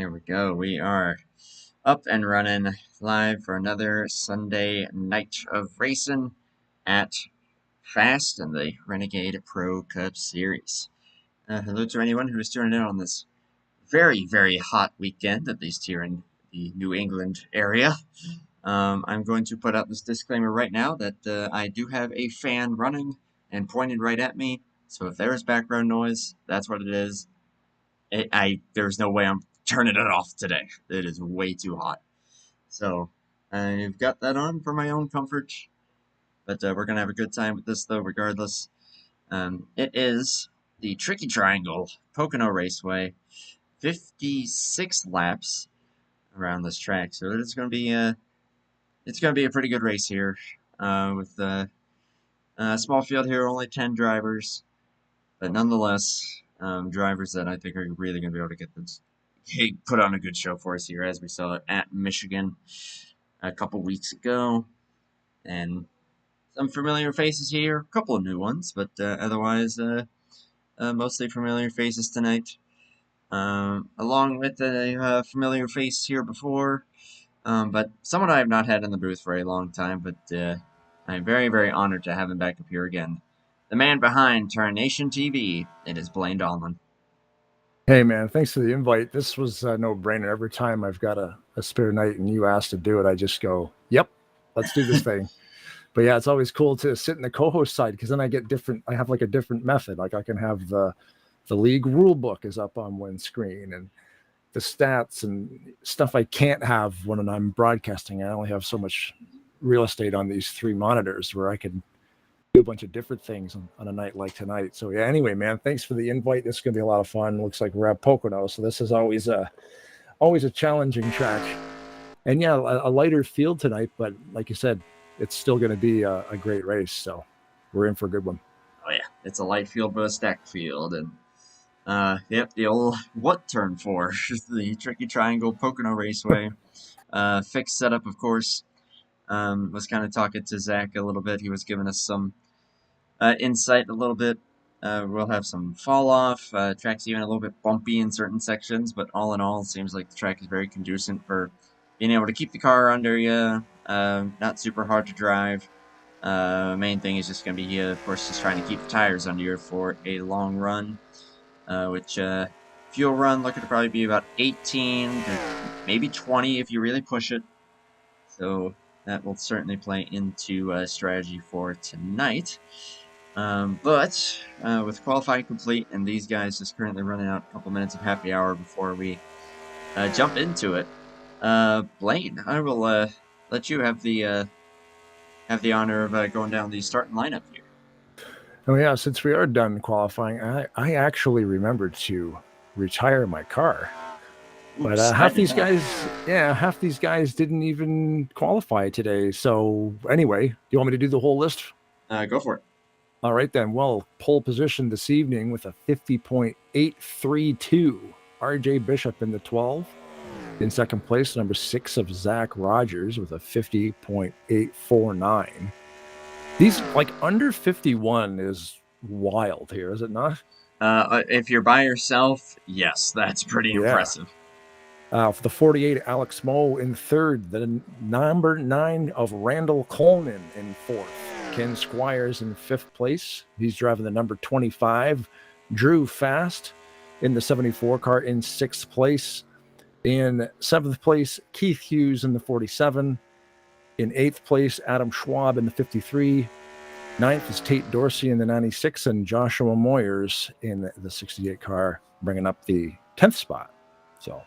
Here we go. We are up and running live for another Sunday night of racing at Fast in the Renegade Pro Cup Series. Hello to anyone who is tuning in on this very, very hot weekend, at least here in the New England area. I'm going to put out this disclaimer right now that I do have a fan running and pointed right at me. So if there is background noise, that's what it is. There's no way I'm turning it off today. It is way too hot. So I've got that on for my own comfort. But we're going to have a good time with this, though, regardless. It is the Tricky Triangle Pocono Raceway. 56 laps around this track. So it's going to be a pretty good race here. With a small field here, only 10 drivers. But nonetheless, drivers that I think are really going to be able to get this, put on a good show for us here, as we saw at Michigan a couple weeks ago. And some familiar faces here, a couple of new ones, but otherwise mostly familiar faces tonight. Along with a familiar face here before, but someone I have not had in the booth for a long time, but I'm very, very honored to have him back up here again. The man behind TarnationTV, it is Blaine Donlon. Hey, man, thanks for the invite. This was a no-brainer. Every time I've got a spare night and you ask to do it, I just go, yep, let's do this thing. But yeah, it's always cool to sit in the co-host side because then I have like a different method. Like I can have the league rule book is up on one screen and the stats and stuff I can't have when I'm broadcasting. I only have so much real estate on these three monitors where I can do a bunch of different things on a night like tonight. So yeah, anyway, man, thanks for the invite. This is gonna be a lot of fun. Looks like we're at Pocono, so this is always a challenging track. And yeah, a lighter field tonight, but like you said, it's still gonna be a great race. So we're in for a good one. Oh yeah, it's a light field but a stacked field, and yep, the old what turn for the Tricky Triangle Pocono Raceway. Fixed setup, of course. Was kind of talking to Zach a little bit. He was giving us some insight a little bit. We'll have some fall off. Track's even a little bit bumpy in certain sections, but all in all, it seems like the track is very conducive for being able to keep the car under you. Not super hard to drive. Main thing is just going to be, of course, just trying to keep the tires under you for a long run, which fuel run looking to probably be about 18 to maybe 20 if you really push it. So that will certainly play into strategy for tonight. But with qualifying complete and these guys just currently running out a couple minutes of happy hour before we jump into it, Blaine, I will let you have the honor of going down the starting lineup here. Oh yeah, since we are done qualifying, I actually remembered to retire my car. But half these guys didn't even qualify today. So anyway, do you want me to do the whole list? Go for it. All right, then. Well, pole position this evening with a 50.832. RJ Bishop in the 12. In second place, number 6 of Zach Rogers with a 50.849. These, like, under 51 is wild here, is it not? If you're by yourself, yes, that's pretty impressive. For the 48, Alex Moe in third. The number 9 of Randall Coleman in fourth. Ken Squires in fifth place. He's driving the number 25. Drew Fast in the 74 car in sixth place. In seventh place, Keith Hughes in the 47. In eighth place, Adam Schwab in the 53. Ninth is Tate Dorsey in the 96. And Joshua Moyers in the 68 car, bringing up the 10th spot. So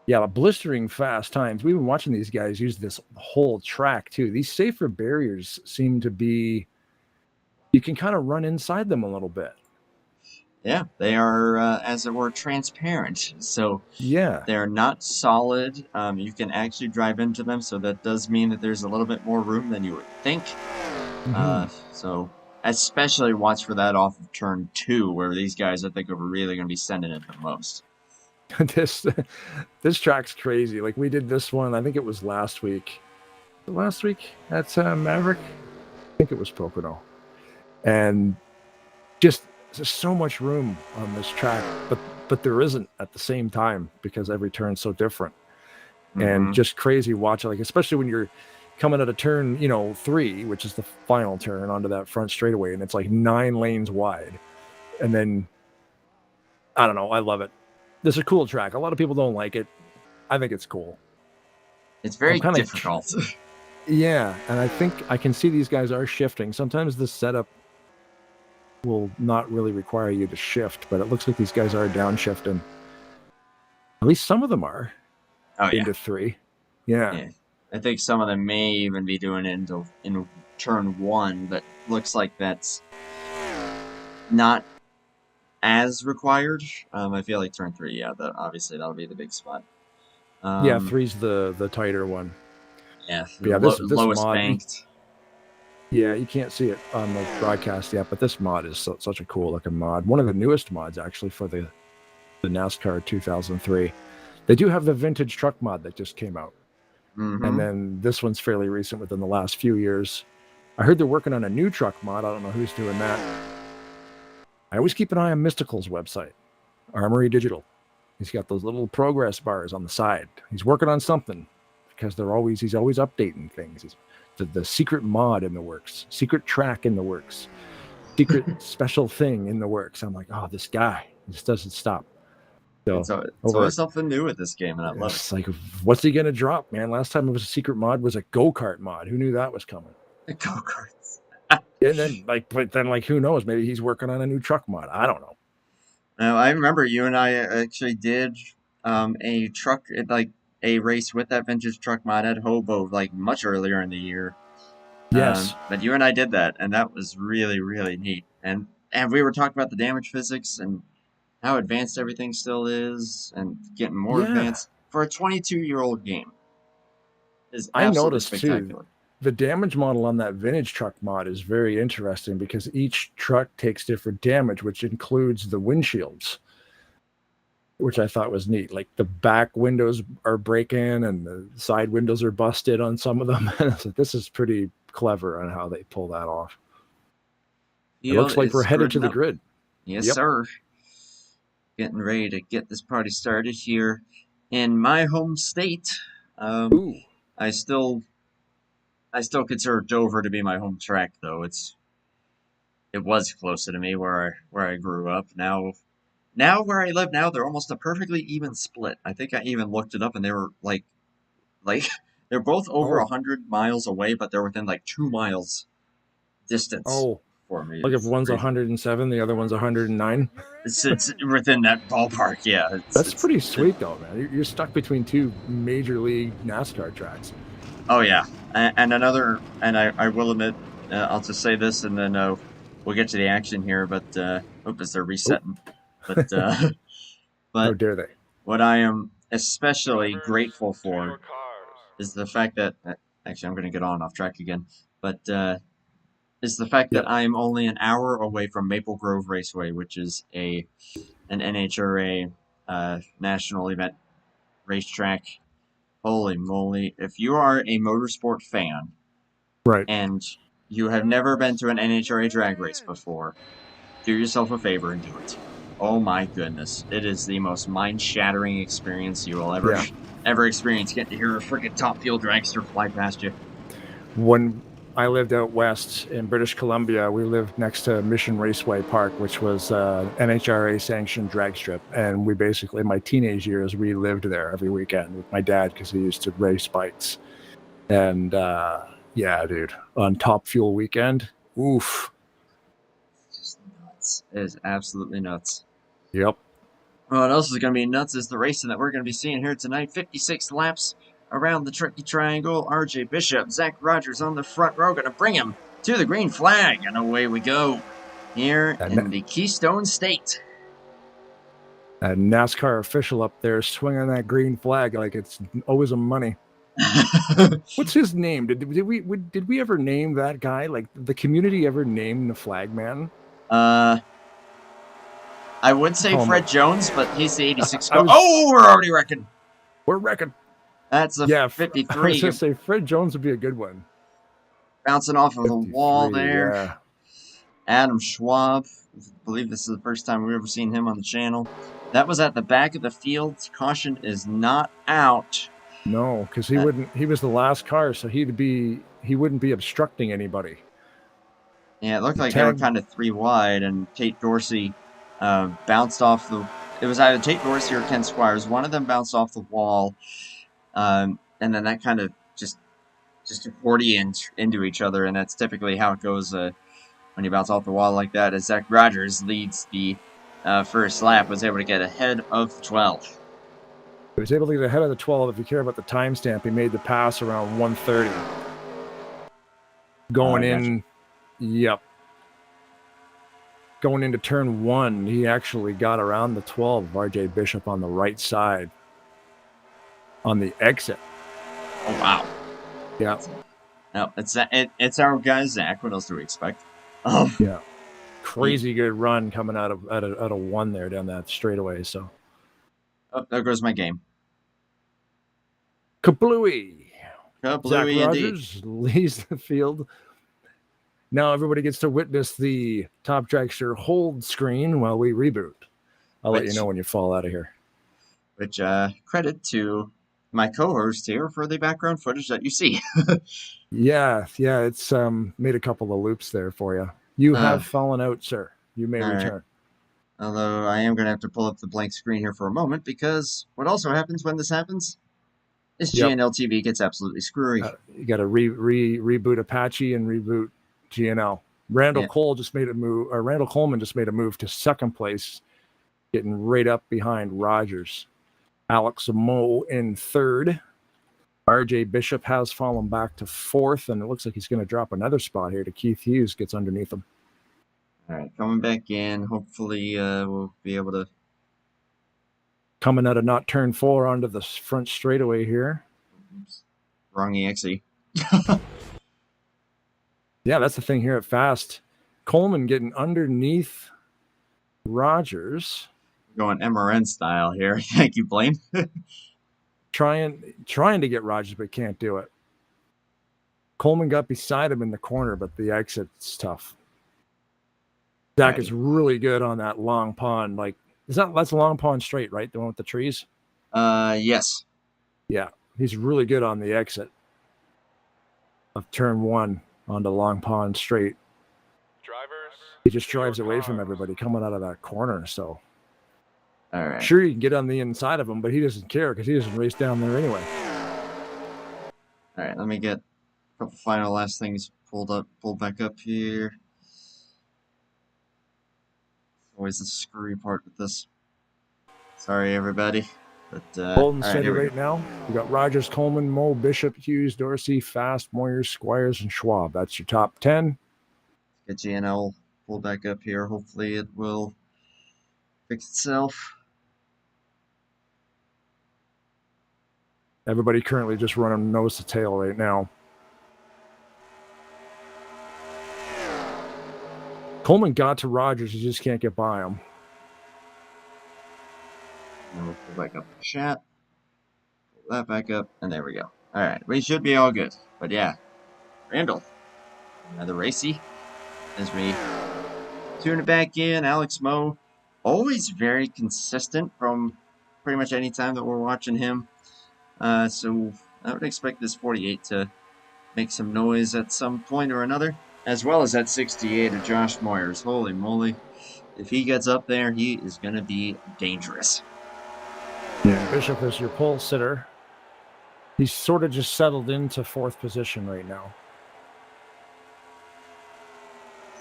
yeah, blistering fast times. We've been watching these guys use this whole track, too. These safer barriers seem to be, you can kind of run inside them a little bit. Yeah, they are, as it were, transparent. So yeah, they're not solid. You can actually drive into them, so that does mean that there's a little bit more room than you would think. So especially watch for that off of turn 2, where these guys, I think, are really going to be sending it the most. This track's crazy. Like we did this one, I think it was last week. At Maverick, I think it was Pocono, and just there's so much room on this track, but there isn't at the same time because every turn's so different. And just crazy watching, like, especially when you're coming at a turn, 3, which is the final turn onto that front straightaway, and it's like 9 lanes wide. And then, I don't know, I love it. This is a cool track. A lot of people don't like it. I think it's cool. It's very difficult. Yeah, and I think I can see these guys are shifting. Sometimes the setup will not really require you to shift, but it looks like these guys are downshifting. At least some of them are. Into 3. Yeah. I think some of them may even be doing it in turn 1, but looks like that's not as required. I feel like turn 3, obviously that'll be the big spot. 3's the tighter one. Yeah, this lowest mod, banked. Yeah, you can't see it on the broadcast yet, but this mod is such a cool looking mod. One of the newest mods, actually, for the NASCAR 2003. They do have the vintage truck mod that just came out. And then this one's fairly recent, within the last few years. I heard they're working on a new truck mod. I don't know who's doing that. I always keep an eye on Mystical's website, Armory Digital. He's got those little progress bars on the side. He's working on something because he's always updating things. He's the secret mod in the works, secret track in the works, secret special thing in the works. I'm like, oh, this guy just doesn't stop. So it's always something new with this game, and I love it. It's like, what's he gonna drop, man? Last time it was a secret mod was a go-kart mod. Who knew that was coming? Go-karts. And then, who knows? Maybe he's working on a new truck mod. I don't know. Now, I remember you and I actually did a race with that vintage truck mod at Hobo, much earlier in the year. Yes. But you and I did that, and that was really, really neat. And we were talking about the damage physics and how advanced everything still is, and getting more advanced for a 22-year-old game. I noticed spectacular. Too, the damage model on that vintage truck mod is very interesting because each truck takes different damage, which includes the windshields, which I thought was neat. Like the back windows are breaking and the side windows are busted on some of them. And I was like, this is pretty clever on how they pull that off. It looks like we're headed to the grid. Yes, sir. Getting ready to get this party started here in my home state. I still consider Dover to be my home track, though. It was closer to me where I grew up. Now where I live now, they're almost a perfectly even split. I think I even looked it up, and they were like they're both over 100 miles away, but they're within 2 miles distance. For me. Like if one's 107, the other one's 109. It's within that ballpark, yeah. That's pretty sweet, though, man. You're stuck between 2 major league NASCAR tracks. Oh yeah, and I will admit, I'll just say this, and then we'll get to the action here. But as they're resetting, but how dare they? What I am especially grateful for is the fact that actually I'm going to get off track again, but. Is the fact that I am only an hour away from Maple Grove Raceway, which is an NHRA national event racetrack. Holy moly. If you are a motorsport fan, right, and you have never been to an NHRA drag race before, do yourself a favor and do it. Oh my goodness. It is the most mind-shattering experience you will ever experience, getting to hear a freaking top fuel dragster fly past you. When I lived out west in British Columbia, we lived next to Mission Raceway Park, which was NHRA sanctioned drag strip. And we basically, in my teenage years, we lived there every weekend with my dad because he used to race bikes. And yeah, dude, on Top Fuel weekend, oof. It's just nuts. It is absolutely nuts. Yep. What else is going to be nuts is the racing that we're going to be seeing here tonight. 56 laps around the tricky triangle. RJ Bishop, Zach Rogers on the front row, going to bring him to the green flag. And away we go here in the Keystone State. A NASCAR official up there swinging that green flag like it's always a money. What's his name? Did we ever name that guy? Like the community ever named the flag man? I would say Fred Jones, but he's the 86. We're already wrecking. We're wrecking. That's a 53. I was going to say Fred Jones would be a good one. Bouncing off of the wall there. Yeah. Adam Schwab I believe this is the first time we've ever seen him on the channel. That was at the back of the field. Caution is not out. No, because he wouldn't. He was the last car, so he wouldn't be obstructing anybody. Yeah, it looked like they were kind of three wide, and Tate Dorsey bounced off the. It was either Tate Dorsey or Ken Squires. One of them bounced off the wall, and then that kind of just accordion into each other, and that's typically how it goes when you bounce off the wall like that. As Zach Rogers leads the first lap, was able to get ahead of 12. He was able to get ahead of the 12. If you care about the timestamp, he made the pass around 1:30. Going in, yep. Going into turn 1, he actually got around the 12 of RJ Bishop on the right side on the exit. Oh, wow. Yeah. No, it's our guy, Zach. What else do we expect? Yeah. Crazy good run coming out of 1 there down that straightaway. So. Oh, there goes my game. Kablooey. Zach indeed. Rogers leads the field. Now everybody gets to witness the Top Dragster hold screen while we reboot. I'll let you know when you fall out of here. Which credit to my co-host here for the background footage that you see. Yeah, it's made a couple of loops there for you. You have fallen out, sir. You may return. Right. Although I am going to have to pull up the blank screen here for a moment, because what also happens when this happens is GNL TV gets absolutely screwy. You got to reboot Apache and reboot GNL. Randall Coleman just made a move to second place, getting right up behind Rogers. Alex Moe in third. RJ Bishop has fallen back to fourth, and it looks like he's going to drop another spot here to Keith Hughes, gets underneath him. All right, coming back in. Hopefully we'll be able to... Coming out of not turn 4 onto the front straightaway here. Oops. Wrong EXE. Yeah, that's the thing here at Fast. Coleman getting underneath Rogers. Going MRN style here. Thank you, Blaine. trying to get Rogers, but can't do it. Coleman got beside him in the corner, but the exit's tough. Zach is really good on that long pond. Like, that's a long pond straight, right? The one with the trees? Yes. Yeah, he's really good on the exit of turn 1 onto long pond straight. He just drives away from everybody coming out of that corner, so... All right. Sure, you can get on the inside of him, but he doesn't care because he doesn't race down there anyway. All right, let me get a couple final last things pulled back up here. Always the screwy part with this. Sorry, everybody. But holding steady right now. We got Rogers, Coleman, Moe, Bishop, Hughes, Dorsey, Fast, Moyers, Squires, and Schwab. That's your top 10. Get GNL pulled back up here. Hopefully, it will fix itself. Everybody currently just running nose to tail right now. Coleman got to Rogers. You just can't get by him. And we'll pull back up the chat. Pull that back up. And there we go. All right. We should be all good. But yeah. Randall. Another racy. As we tune it back in. Alex Moe. Always very consistent from pretty much any time that we're watching him. So I would expect this 48 to make some noise at some point or another, as well as that 68 of Josh Moyers. Holy moly. If he gets up there, he is going to be dangerous. Yeah, Bishop is your pole sitter. He's sort of just settled into 4th position right now.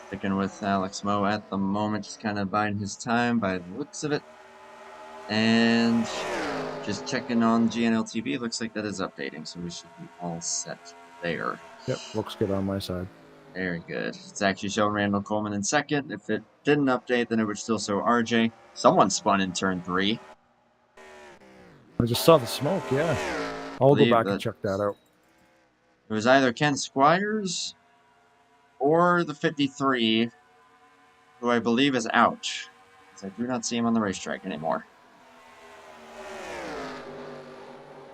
Sticking with Alex Moe at the moment, just kind of biding his time by the looks of it. And just checking on GNL TV. Looks like that is updating, so we should be all set there. Yep, looks good on my side. Very good. It's actually showing Randall Coleman in second. If it didn't update, then it would still show RJ. Someone spun in turn 3. I just saw the smoke, yeah. I'll go back and check that out. It was either Ken Squires or the 53, who I believe is out, because I do not see him on the racetrack anymore.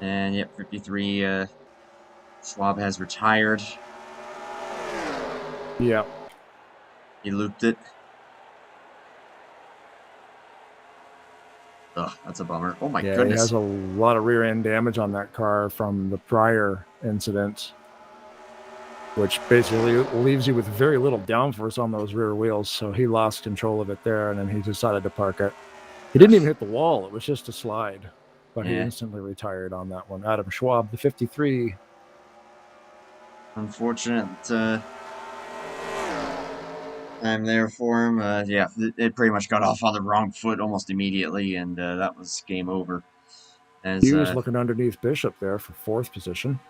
And yep, 53, Schwab has retired. Yeah. He looped it. Ugh, that's a bummer. Oh my Yeah, goodness. he has a lot of rear end damage on that car from the prior incident, which basically leaves you with very little downforce on those rear wheels. So he lost control of it there, and then he decided to park it. He didn't even hit the wall. It was just a slide, but he instantly retired on that one. Adam Schwab, the 53. Unfortunate time there for him. Yeah, it pretty much got off on the wrong foot almost immediately, and that was game over. As He was looking underneath Bishop there for 4th position.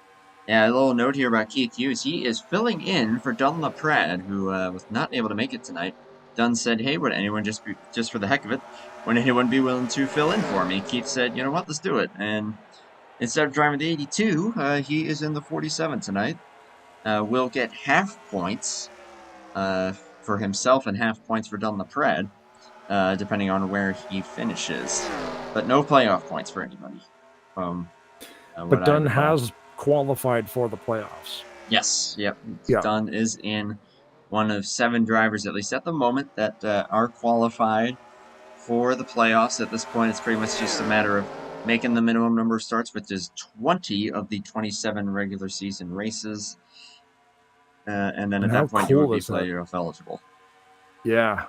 Yeah, a little note here about Keith Hughes. He is filling in for Donlon Pratt, who was not able to make it tonight. Dunn said, "Hey, would anyone just for the heck of it, would anyone be willing to fill in for me?" Keith said, "You know what? Let's do it." And instead of driving the 82, he is in the 47 tonight. Will get half points for himself and half points for Donlon Pratt, depending on where he finishes, but no playoff points for anybody. But Dunn has qualified for the playoffs. Yes, yep. Dunn is in one of 7 drivers, at least at the moment, that are qualified for the playoffs. At this point, it's pretty much just a matter of making the minimum number of starts, which is 20 of the 27 regular season races. And then at that point, you would be playoff eligible. Yeah.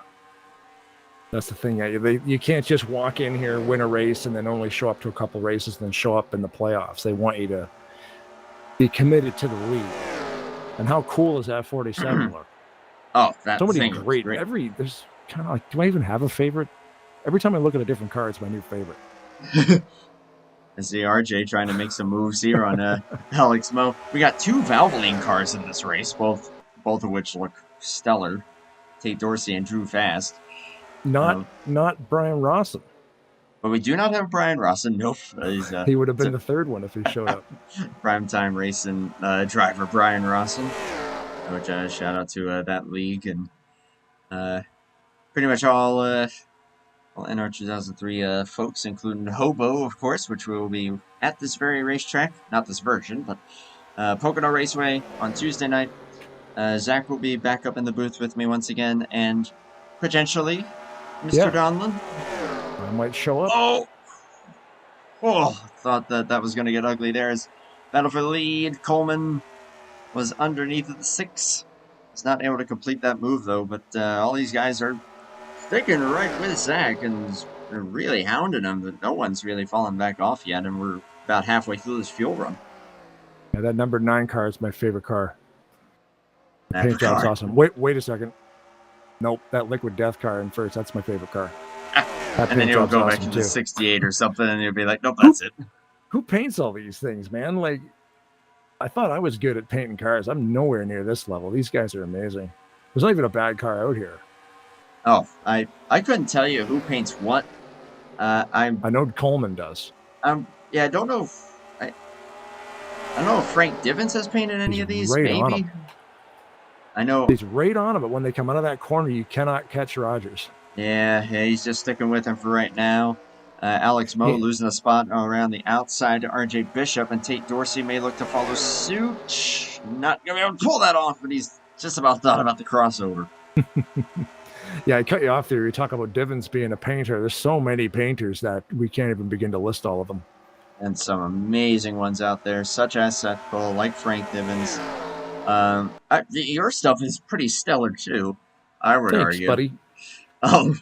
That's the thing. You can't just walk in here, win a race, and then only show up to a couple races and then show up in the playoffs. They want you to be committed to the league. And how cool is that 47 look? Oh, that's so many great. There's kind of like, do I even have a favorite? Every time I look at a different car, it's my new favorite. I see RJ trying to make some moves here on Alex Mo. We got 2 Valvoline cars in this race, both of which look stellar. Tate Dorsey and Drew Fast. Not Brian Rawson. But we do not have Brian Rawson. Nope. He would have been the 3rd one if he showed up. Primetime racing driver Brian Rawson. Which shout out to that league and pretty much all NR2003 folks, including Hobo, of course, which will be at this very racetrack. Not this version, but Pocono Raceway on Tuesday night. Zach will be back up in the booth with me once again, and potentially Mr. Donlon. I might show up. Thought that was going to get ugly there. As battle for the lead, Coleman was underneath of the 6. He's not able to complete that move, though, but all these guys are sticking right with Zach, and they're really hounding him, but no one's really fallen back off yet, and we're about halfway through this fuel run. Yeah, that number 9 car is my favorite car. The paint job's awesome. Wait a second. Nope, that Liquid Death car in first. That's my favorite car. And then you'll go back to the 68 or something, and you'll be like, nope, that's it. Who paints all these things, man? Like, I thought I was good at painting cars. I'm nowhere near this level. These guys are amazing. There's not even a bad car out here. Oh, I couldn't tell you who paints what. I know Coleman does. Yeah, I don't know. I don't know if Frank Divens has painted any of these. Maybe. I know he's right on him, but when they come out of that corner, you cannot catch Rogers. Yeah, he's just sticking with him for right now. Alex Moe losing a spot around the outside to RJ Bishop, and Tate Dorsey may look to follow suit. Not going to be able to pull that off, but he's just about thought about the crossover. Yeah, I cut you off there. You talk about Divens being a painter. There's so many painters that we can't even begin to list all of them. And some amazing ones out there, such as Seth Cole, like Frank Divens. Your stuff is pretty stellar, too, I would argue. Buddy. Oh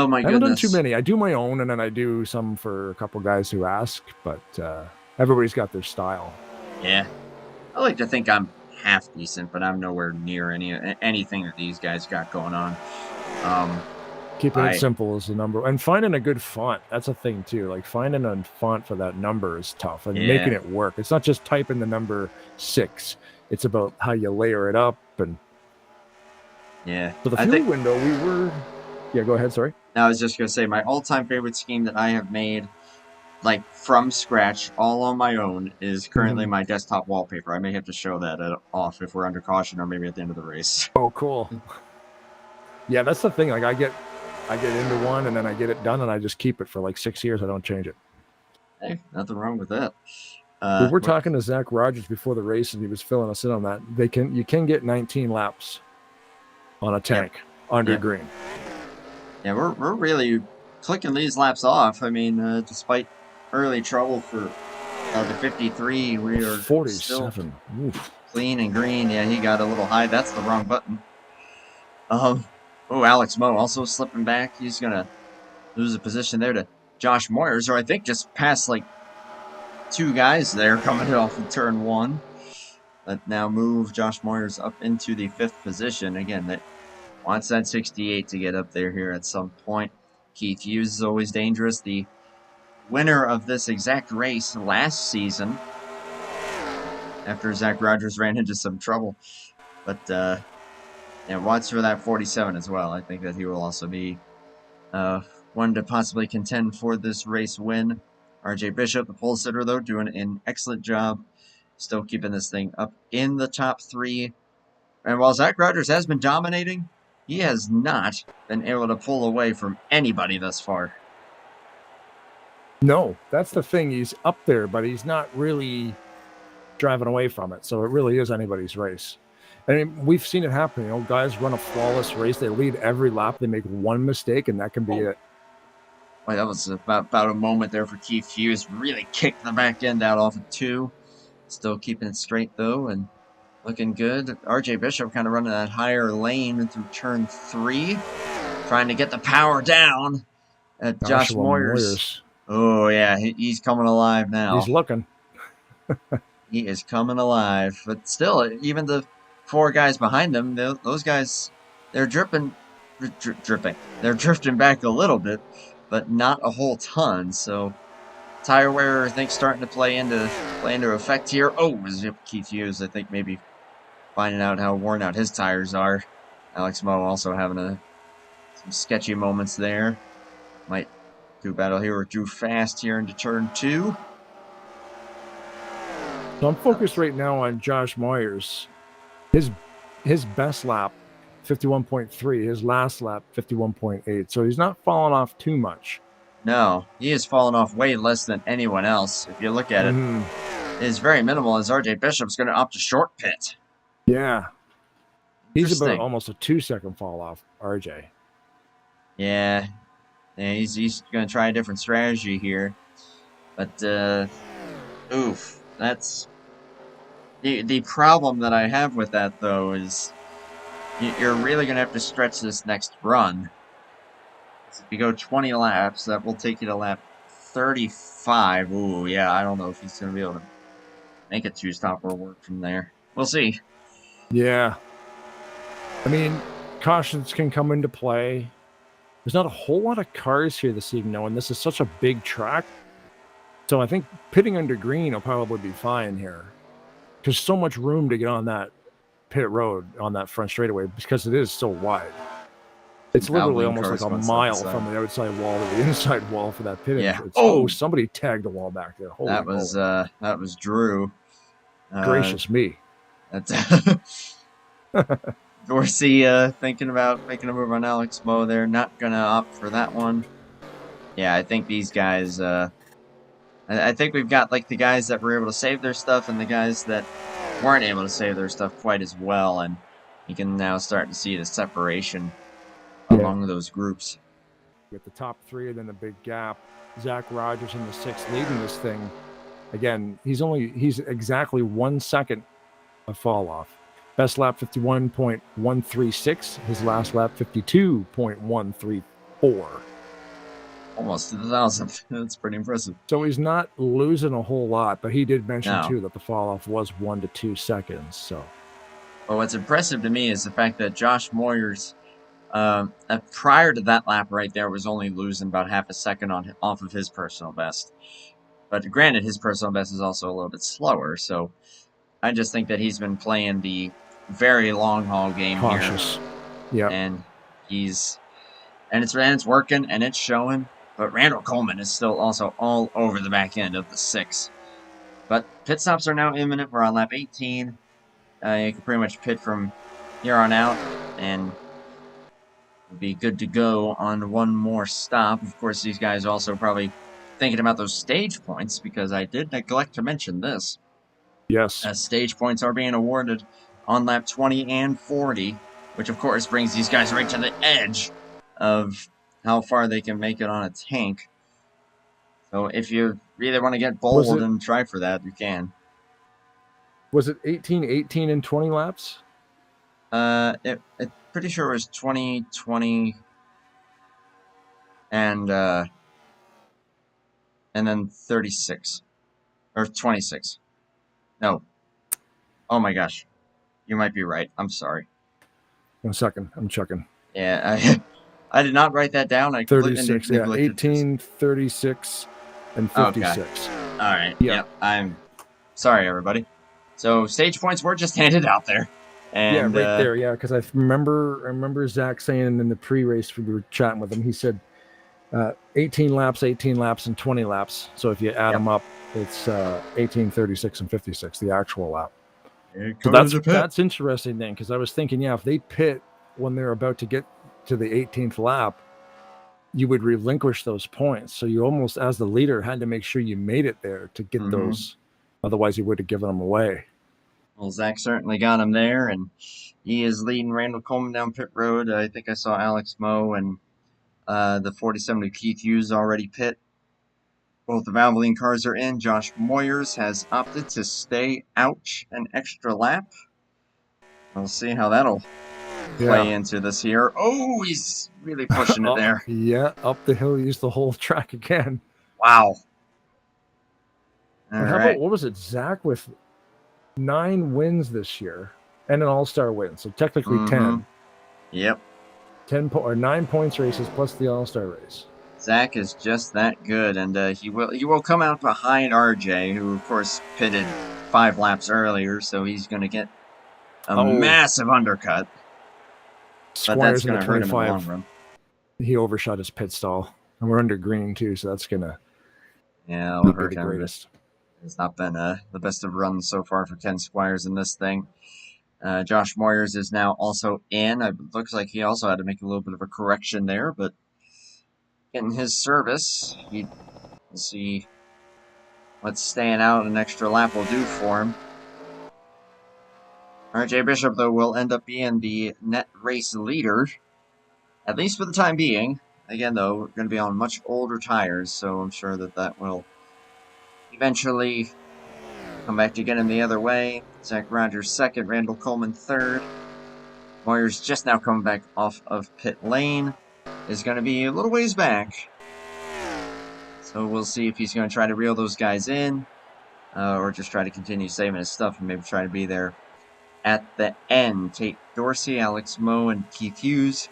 my goodness. I haven't done too many. I do my own, and then I do some for a couple guys who ask, but everybody's got their style. Yeah. I like to think I'm half decent, but I'm nowhere near anything that these guys got going on. Keeping it simple is the number. And finding a good font, that's a thing, too. Like, finding a font for that number is tough, and making it work. It's not just typing the number 6. It's about how you layer it up. And yeah. So the fuel window, we were... Yeah, go ahead, sorry. I was just going to say, my all-time favorite scheme that I have made, like, from scratch, all on my own, is currently my desktop wallpaper. I may have to show that off if we're under caution or maybe at the end of the race. Oh, cool. Yeah, that's the thing. Like, I get into one, and then I get it done, and I just keep it for, like, 6 years. I don't change it. Hey, nothing wrong with that. We were talking to Zach Rogers before the race, and he was filling us in on that. You can get 19 laps on a tank under green. Yeah, we're really clicking these laps off. I mean, despite early trouble for the 53, we are still 47. Oof. clean and green. Yeah, he got a little high. That's the wrong button. Oh, Alex Moe also slipping back. He's gonna lose a position there to Josh Moyers, or I think just past like 2 guys there coming off of turn 1. But now move Josh Moyers up into the 5th position. Again, that wants that 68 to get up there here at some point. Keith Hughes is always dangerous. The winner of this exact race last season, after Zach Rogers ran into some trouble. But yeah, watch for that 47 as well. I think that he will also be one to possibly contend for this race win. RJ Bishop, the pole sitter, though, doing an excellent job. Still keeping this thing up in the top 3. And while Zach Rogers has been dominating, he has not been able to pull away from anybody thus far. No, that's the thing. He's up there, but he's not really driving away from it. So it really is anybody's race. I mean, we've seen it happen. You know, guys run a flawless race. They lead every lap. They make one mistake, and that can be it. Boy, that was about a moment there for Keith Hughes. Really kicked the back end out off of 2. Still keeping it straight, though, and looking good. RJ Bishop kind of running that higher lane through turn 3. Trying to get the power down at Josh Moyers. Oh, yeah, he's coming alive now. He's looking. He is coming alive. But still, even the 4 guys behind him, those guys, they're dripping. They're drifting back a little bit, but not a whole ton. So tire wear, I think, starting to play into effect here. Oh, Keith Hughes, I think, maybe finding out how worn out his tires are. Alex Moe also having some sketchy moments there. Might do battle here with Drew Fast here into turn 2. So I'm focused right now on Josh Moyers. His best lap, 51.3. His last lap, 51.8. So he's not falling off too much. No, he has fallen off way less than anyone else. If you look at it, it is very minimal as RJ Bishop's going to opt to short pit. Yeah. He's about almost a 2-second fall off, RJ. Yeah, he's going to try a different strategy here. But, oof, that's... The problem that I have with that, though, is you're really going to have to stretch this next run. So if you go 20 laps, that will take you to lap 35. Ooh, yeah, I don't know if he's going to be able to make a 2-stopper work from there. We'll see. Yeah. I mean, cautions can come into play. There's not a whole lot of cars here this evening, and this is such a big track. So I think pitting under green will probably be fine here. There's so much room to get on that pit road, on that front straightaway, because it is so wide. It's literally almost like a mile from the outside wall to the inside wall for that pit. Yeah. Oh, somebody tagged a wall back there. Holy that was Drew. Gracious me. That's Dorsey thinking about making a move on Alex Moe there. Not gonna opt for that one. Yeah, I think these guys. I think we've got like the guys that were able to save their stuff and the guys that weren't able to save their stuff quite as well, and you can now start to see the separation among those groups. With the top 3 and then the big gap. Zach Rogers in the 6th leading this thing. Again, he's exactly 1 second of fall off. Best lap 51.136. His last lap 52.134. Almost to the 1,000. That's pretty impressive. So he's not losing a whole lot, but he did mention too that the fall off was 1 to 2 seconds. So, well, what's impressive to me is the fact that Josh Moyers, prior to that lap right there, was only losing about half a second off of his personal best. But granted, his personal best is also a little bit slower. So I just think that he's been playing the very long haul game cautious. Here. Yeah, and it's working and it's showing. But Randall Coleman is still also all over the back end of the 6. But pit stops are now imminent. We're on lap 18. You can pretty much pit from here on out, and we'll be good to go on one more stop. Of course, these guys are also probably thinking about those stage points, because I did neglect to mention this. Yes. Stage points are being awarded on lap 20 and 40, which of course brings these guys right to the edge of how far they can make it on a tank. So if you really want to get Was bold it and try for that, you can. 18, 18, and 20 laps? Pretty sure it was 20, 20, and then 36 or 26. No. Oh my gosh, you might be right. I'm sorry. 1 second, I'm checking. Yeah, I did not write that down. I completely 36, yeah, neglected 18, 36, and 56. Okay. All right. Yeah. Yep. I'm sorry, everybody. So stage points were just handed out there, and yeah, right there. Yeah, because I remember Zach saying in the pre-race we were chatting with him. He said 18 laps, and 20 laps. So if you add them up, it's 18, 36, and 56, the actual lap. So that's interesting then, because I was thinking, yeah, if they pit when they're about to get to the 18th lap, you would relinquish those points. So you almost, as the leader, had to make sure you made it there to get those. Otherwise, you would have given them away. Well, Zach certainly got him there, and he is leading Randall Coleman down pit road. I think I saw Alex Moe and the 47 of Keith Hughes already pit. Both the Valvoline cars are in. Josh Moyers has opted to stay out an extra lap. We'll see how that'll play into this here. Oh, he's really pushing it there. Yeah, up the hill, use the whole track again. Wow. And how about, what was it, Zach with 9 wins this year and an all-star win, so technically 10. Yep. 9 points races plus the all-star race. Zach is just that good, and he will come out behind RJ, who of course pitted 5 laps earlier, so he's going to get a massive undercut. Squires, but that's going to hurt him in the long run. He overshot his pit stall, and we're under green too, so that's going to hurt the him. Greatest. It's not been the best of runs so far for Ken Squires in this thing. Josh Moyers is now also in. It looks like he also had to make a little bit of a correction there, but getting his service, we'll see what staying out an extra lap will do for him. RJ Bishop, though, will end up being the net race leader, at least for the time being. Again, though, we're going to be on much older tires, so I'm sure that will eventually come back to get him the other way. Zach Rogers second, Randall Coleman third. Moyers just now coming back off of pit lane. Is going to be a little ways back. So we'll see if he's going to try to reel those guys in. Or just try to continue saving his stuff and maybe try to be there at the end. Tate Dorsey, Alex Moe, and Keith Hughes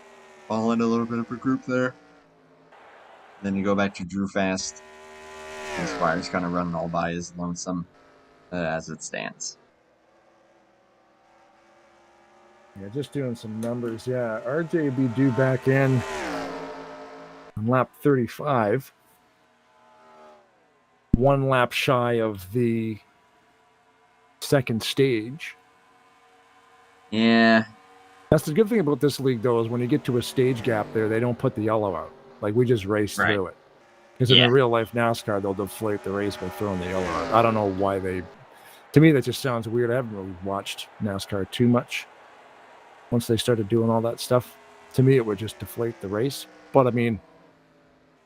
all in a little bit of a group there. Then you go back to Drew Fast. And Squire's kind of running all by his lonesome as it stands. Yeah, just doing some numbers. Yeah, RJ will be due back in on lap 35. 1 lap shy of the second stage. Yeah. That's the good thing about this league, though, is when you get to a stage gap there, they don't put the yellow out. Like, we just race through it. Because in a real-life NASCAR, they'll deflate the race by throwing the yellow out. I don't know why they... To me, that just sounds weird. I haven't really watched NASCAR too much. Once they started doing all that stuff, to me, it would just deflate the race. But, I mean,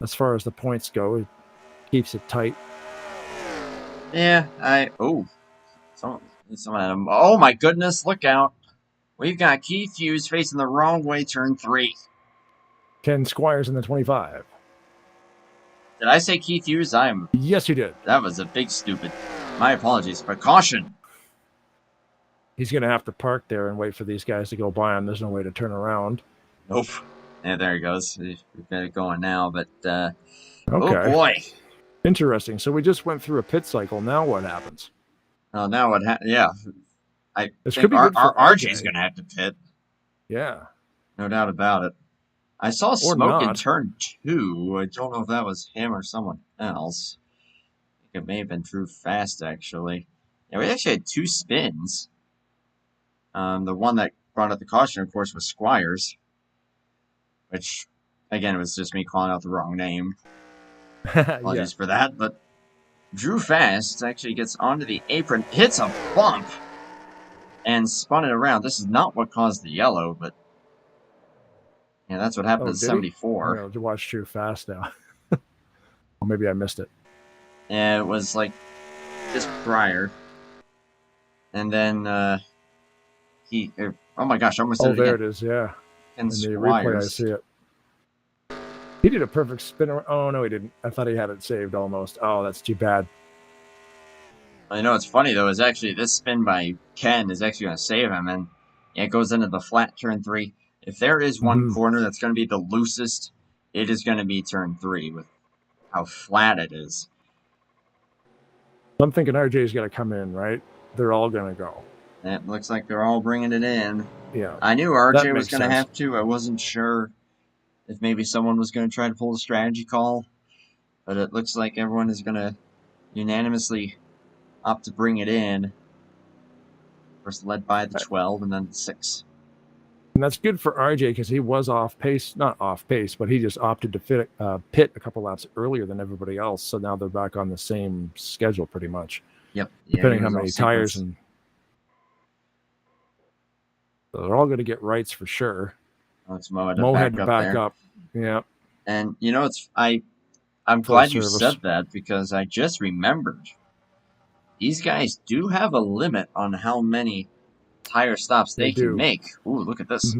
as far as the points go, it keeps it tight. Yeah, oh my goodness, look out. We've got Keith Hughes facing the wrong way, turn 3. Ken Squires in the 25. Did I say Keith Hughes? Yes, you did. That was a big stupid. My apologies. Precaution. He's going to have to park there and wait for these guys to go by him. There's no way to turn around. Nope. Yeah, there he goes. We've got it going now, but okay. Oh boy. Interesting. So we just went through a pit cycle. Now what happens? Now what happens? Yeah. I this think could be our RJ's going to have to pit. Yeah. No doubt about it. I saw smoke in turn 2. I don't know if that was him or someone else. I think it may have been Drew Fast, actually. Yeah, we actually had 2 spins. The one that brought out the caution, of course, was Squires. Which, again, it was just me calling out the wrong name. Apologies for that, but Drew Fast actually gets onto the apron, hits a bump, and spun it around. This is not what caused the yellow, but Yeah, that's what happened Oh, in did he? 74. I'm going to watch too fast now. Or maybe I missed it. And it was like just prior. And then oh my gosh, I almost did Oh, it there again. it is. Yeah. Ken In the replay, I Squires. see it. He did a perfect spin. Oh, no, he didn't. I thought he had it saved almost. Oh, that's too bad. I know it's funny though, is actually this spin by Ken is actually going to save him, and it goes into the flat turn 3. If there is one corner that's going to be the loosest, it is going to be turn 3 with how flat it is. I'm thinking RJ's going to come in, right? They're all going to go. It looks like they're all bringing it in. Yeah. I knew RJ was makes going to sense. have to. I wasn't sure if maybe someone was going to try to pull a strategy call, but it looks like everyone is going to unanimously opt to bring it in. First led by the 12 and then the 6. And that's good for RJ because he was off pace, not off pace, but he just opted to pit a couple laps earlier than everybody else. So now they're back on the same schedule pretty much. Yep. Yeah, depending how many tires. And so they're all going to get rights for sure. Oh, it's Mo had to back up. Yeah. And you know, I'm glad you said that because I just remembered these guys do have a limit on how many tire stops they can make. Ooh, look at this.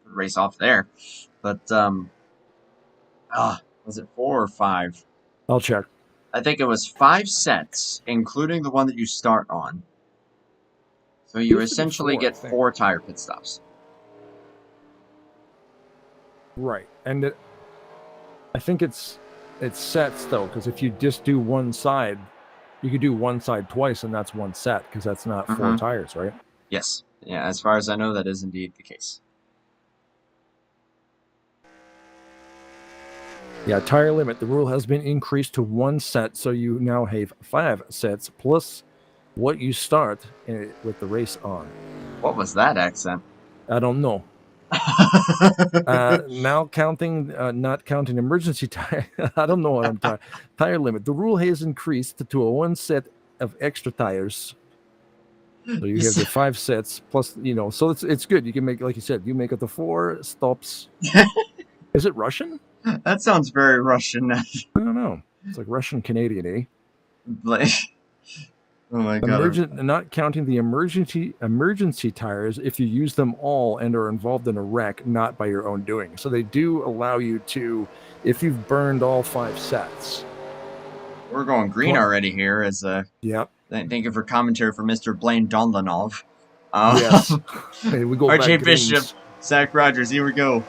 Race off there. But was it 4 or 5? I'll check. I think it was 5 sets, including the one that you start on. So you essentially get 4 tire pit stops. Right. And I think it's sets though, because if you just do one side, you could do one side twice and that's one set because that's not 4 tires, right? Yes. Yeah, as far as I know, that is indeed the case. Yeah, tire limit. The rule has been increased to 1 set, so you now have 5 sets plus what you start with the race on. What was that accent? I don't know. Now counting, not counting emergency tire. I don't know what I'm talking. Tire limit. The rule has increased to a 1 set of extra tires. So you have the 5 sets plus, so it's good. You can make, like you said, you make it the 4 stops. Is it Russian? That sounds very Russian. I don't know. It's like Russian Canadian, eh? Oh my god. Not counting the emergency tires if you use them all and are involved in a wreck, not by your own doing. So they do allow you to, if you've burned all 5 sets. We're going green already here as yep. Thank you for commentary for Mr. Blaine Donlon of. Yes. Hey, we go RJ Bishop, Zach Rogers, here we go.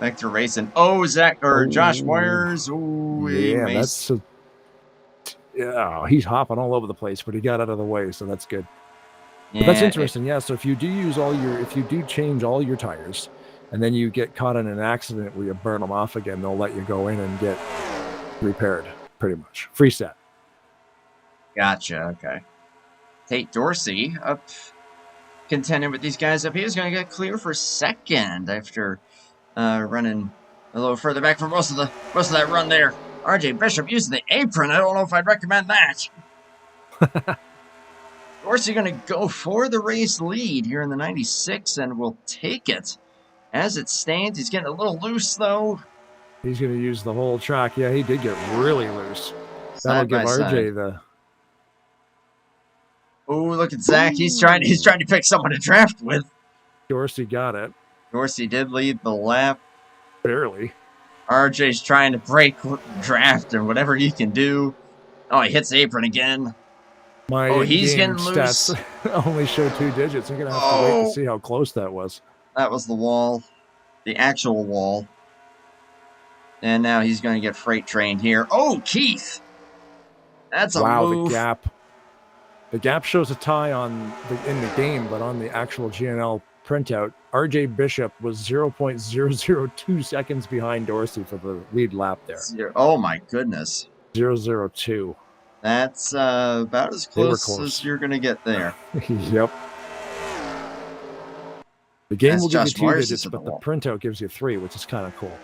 Back to racing. Oh, Josh Moyers. Oh, yeah, he's hopping all over the place, but he got out of the way, so that's good. Yeah, but that's interesting. So if you do change all your tires, and then you get caught in an accident where you burn them off again, they'll let you go in and get repaired, pretty much. Free set. Gotcha. Okay. Tate Dorsey up, contending with these guys up. He was going to get clear for second after running a little further back for most of that run there. RJ Bishop using the apron. I don't know if I'd recommend that. Dorsey going to go for the race lead here in the 96 and will take it as it stands. He's getting a little loose though. He's going to use the whole track. Yeah, he did get really loose. That'll give RJ the. Oh, look at Zach. He's trying to pick someone to draft with. Dorsey got it. Dorsey did lead the lap. Barely. RJ's trying to break draft or whatever he can do. Oh, he hits the apron again. He's getting loose. Only show 2 digits. I'm going to have to wait to see how close that was. That was the wall. The actual wall. And now he's going to get freight trained here. Oh, Keith. That's a move. Wow, the gap. The gap shows a tie in the game, but on the actual GNL printout, RJ Bishop was 0.002 seconds behind Dorsey for the lead lap there. Oh my goodness. 0.002. That's about as close as you're going to get there. Yep. The game will give you 2 digits, but the printout gives you 3, which is kind of cool.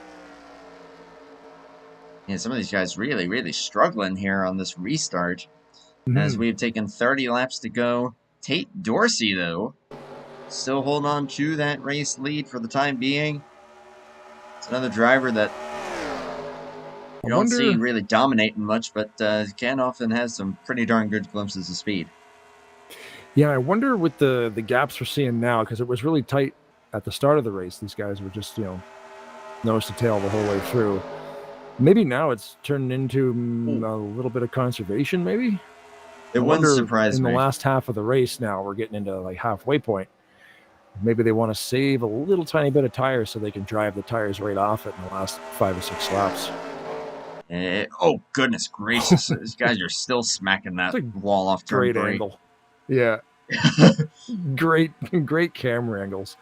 Yeah, some of these guys really, really struggling here on this restart. As we've taken 30 laps to go. Tate Dorsey, though, still holding on to that race lead for the time being. It's another driver that you don't see really dominating much, but can often have some pretty darn good glimpses of speed. Yeah, I wonder with the gaps we're seeing now, because it was really tight at the start of the race. These guys were just, nose to tail the whole way through. Maybe now it's turned into a little bit of conservation, maybe? It wouldn't surprise me. In the me. last half of the race now, we're getting into like halfway point. Maybe they want to save a little tiny bit of tires so they can drive the tires right off it in the last 5 or 6 laps. Oh, goodness gracious. These guys are still smacking that wall off turn 3. Great angle. Yeah. great camera angles.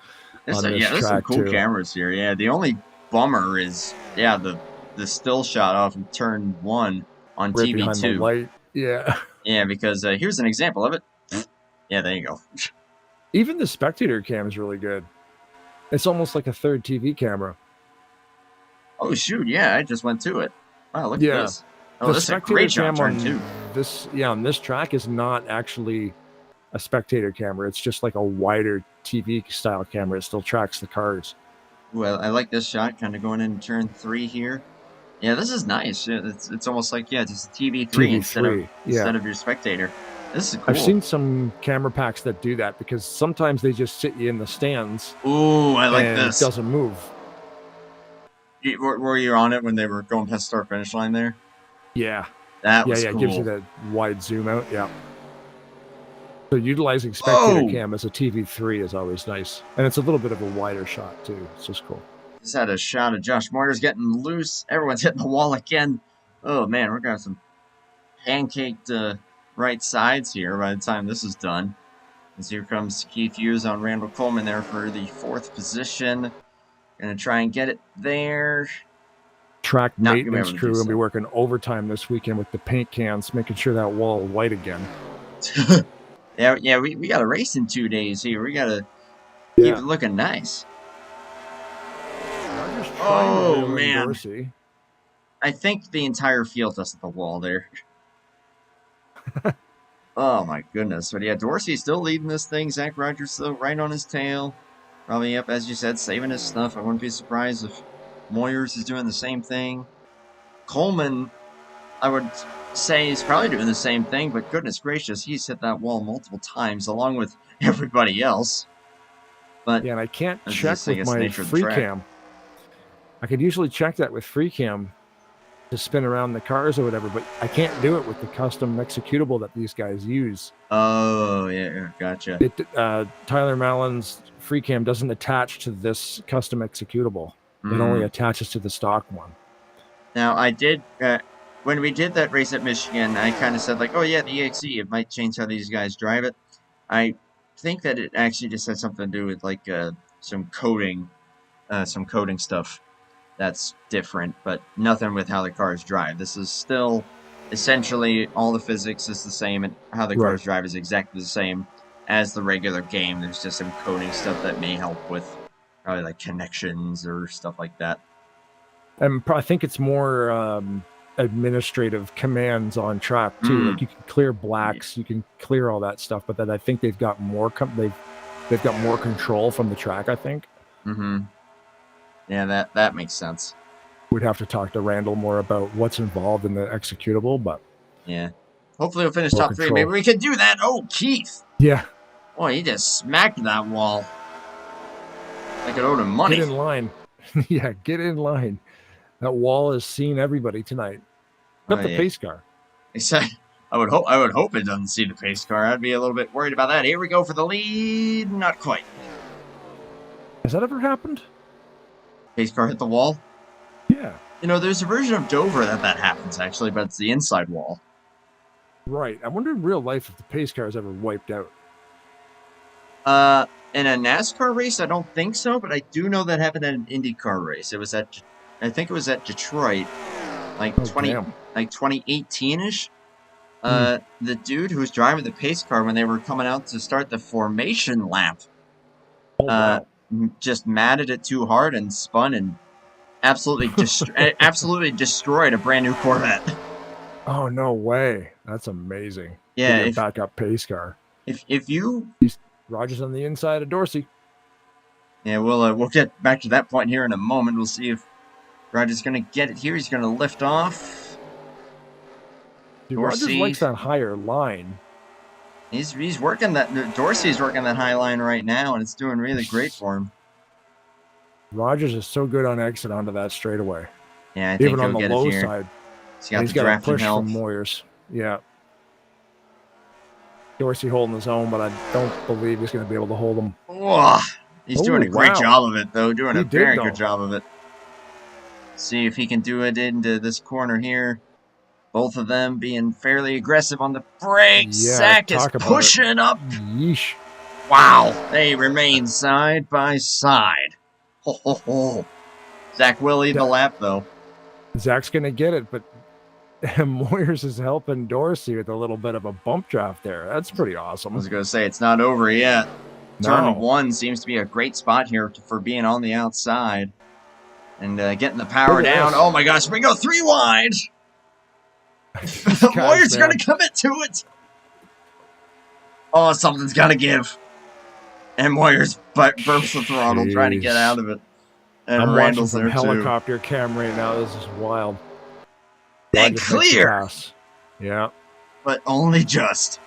There's some cool cameras here. Yeah, the only bummer is, the still shot off of turn 1 on right TV2. Behind the light. Yeah. Yeah, because here's an example of it. Yeah, there you go. Even the spectator cam is really good. It's almost like a third TV camera. Oh, shoot. Yeah, I just went to it. Wow, look at this. Oh, this is a great shot turn 2. On this track is not actually a spectator camera. It's just like a wider TV style camera. It still tracks the cars. Well, I like this shot, kind of going into turn 3 here. Yeah, this is nice. It's almost like, just a TV3 instead of your spectator. This is cool. I've seen some camera packs that do that because sometimes they just sit you in the stands. Ooh, I like this. It doesn't move. Were you on it when they were going past start finish line there? Yeah. That was cool. It gives you that wide zoom out. Yeah. So utilizing spectator cam as a TV3 is always nice. And it's a little bit of a wider shot too. It's just cool. Just had a shot of Josh Moyers getting loose. Everyone's hitting the wall again. Oh, man, we're got some pancaked right sides here by the time this is done. As here comes Keith Hughes on Randall Coleman there for the 4th position. Gonna try and get it there. Track maintenance crew will be working overtime this weekend with the paint cans, making sure that wall is white again. Yeah, we got a race in 2 days here. We gotta keep it looking nice. Oh, man. Dorsey. I think the entire field does the wall there. Oh, my goodness. But yeah, Dorsey's still leading this thing. Zach Rogers still right on his tail. Probably up, as you said, saving his stuff. I wouldn't be surprised if Moyers is doing the same thing. Coleman, I would say, is probably doing the same thing, but goodness gracious, he's hit that wall multiple times, along with everybody else. But yeah, and I can't check with my free cam. I could usually check that with free cam to spin around the cars or whatever, but I can't do it with the custom executable that these guys use. Oh, yeah, gotcha. Tyler Mallon's free cam doesn't attach to this custom executable. It only attaches to the stock one. Now, I did, when we did that race at Michigan, I kind of said, like, oh, yeah, the EXE, it might change how these guys drive it. I think that it actually just has something to do with, like, some coding stuff that's different, but nothing with how the cars drive. This is still essentially all the physics is the same, and how the cars drive is exactly the same as the regular game. There's just some coding stuff that may help with probably like connections or stuff like that. And I think it's more administrative commands on track too. Like you can clear blacks, you can clear all that stuff, but then I think they've got more they've got more control from the track, I think. Yeah, that makes sense. We'd have to talk to Randall more about what's involved in the executable, but yeah. Hopefully we'll finish top 3. Maybe we can do that. Oh, Keith. Yeah. Boy, he just smacked that wall. Like it owed him money. Get in line. Yeah, get in line. That wall has seen everybody tonight. Not the pace car. I would hope it doesn't see the pace car. I'd be a little bit worried about that. Here we go for the lead. Not quite. Has that ever happened? Pace car hit the wall? Yeah. You know, there's a version of Dover that happens, actually, but it's the inside wall. Right. I wonder in real life if the pace car is ever wiped out. In a NASCAR race, I don't think so, but I do know that happened at an IndyCar race. It was I think it was at Detroit, like 2018-ish. The dude who was driving the pace car when they were coming out to start the formation lap, just matted it too hard and spun and absolutely destroyed a brand new Corvette. Oh, no way. That's amazing. Yeah. Backup pace car. If you... Rogers on the inside of Dorsey. Yeah, we'll get back to that point here in a moment. We'll see if Rogers going to get it here. He's going to lift off. Rogers likes that higher line. He's working that. Dorsey's working that high line right now, and it's doing really great for him. Rogers is so good on exit onto that straightaway. Yeah, I think even on the low here. side. He's got a push from Moyers. Yeah. Dorsey holding his own, but I don't believe he's going to be able to hold him. Oh, he's doing a great job of it, though. Doing a very good job of it. See if he can do it into this corner here. Both of them being fairly aggressive on the brakes. Yeah, Zach is pushing up. Yeesh. Wow. They remain side by side. Ho, ho, ho. Zach will lead the lap, though. Zach's going to get it, but Moyers is helping Dorsey with a little bit of a bump draft there. That's pretty awesome. I was going to say, it's not over yet. Turn 1 seems to be a great spot here for being on the outside. And getting the power down. Oh, my gosh. We go 3 wide. Moyers going to commit to it. Oh, something's got to give. And Moyers burps the throttle trying to get out of it. And I'm Randall's watching from there helicopter cam right now. This is wild. And clear. Yeah. But only just.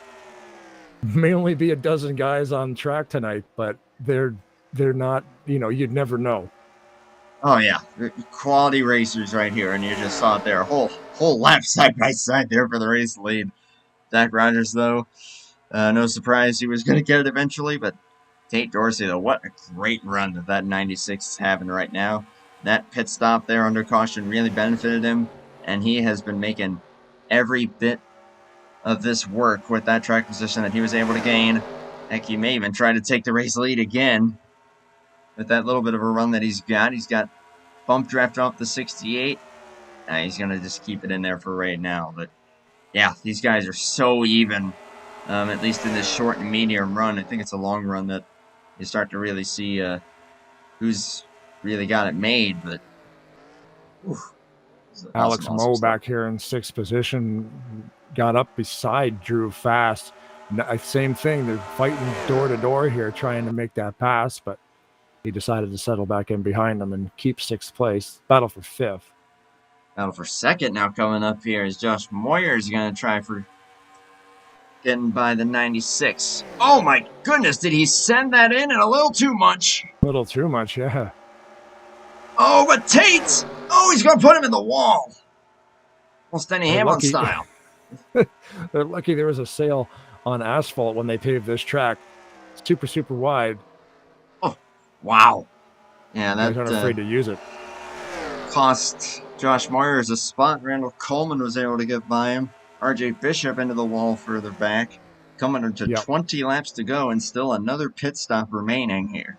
May only be a dozen guys on track tonight, but they're not, you'd never know. Oh, yeah. Quality racers right here, and you just saw it there. Whole lap side by side there for the race lead. Zach Rogers, though, no surprise he was going to get it eventually, but Tate Dorsey, though, what a great run that 96 is having right now. That pit stop there under caution really benefited him, and he has been making every bit of this work with that track position that he was able to gain. Heck, he may even try to take the race lead again with that little bit of a run that he's got. He's got bump draft off the 68. He's going to just keep it in there for right now. But, yeah, these guys are so even, at least in this short and medium run. I think it's a long run that you start to really see who's really got it made. But Alex Moe back here in 6th position got up beside Drew fast. Same thing. They're fighting door to door here, trying to make that pass, but he decided to settle back in behind them and keep 6th place. Battle for 5th. Battle for 2nd now coming up here is Josh Moyers going to try for getting by the 96. Oh my goodness, did he send that in and a little too much? A little too much, yeah. Oh, but Tate! Oh, he's going to put him in the wall. Almost Denny Hamlin style. They're lucky there was a sale on asphalt when they paved this track. It's super, super wide. Oh, wow. Yeah, that they're not afraid to use it. Cost Josh Moyers a spot. Randall Coleman was able to get by him. RJ Bishop into the wall further back. Coming into 20 laps to go and still another pit stop remaining here.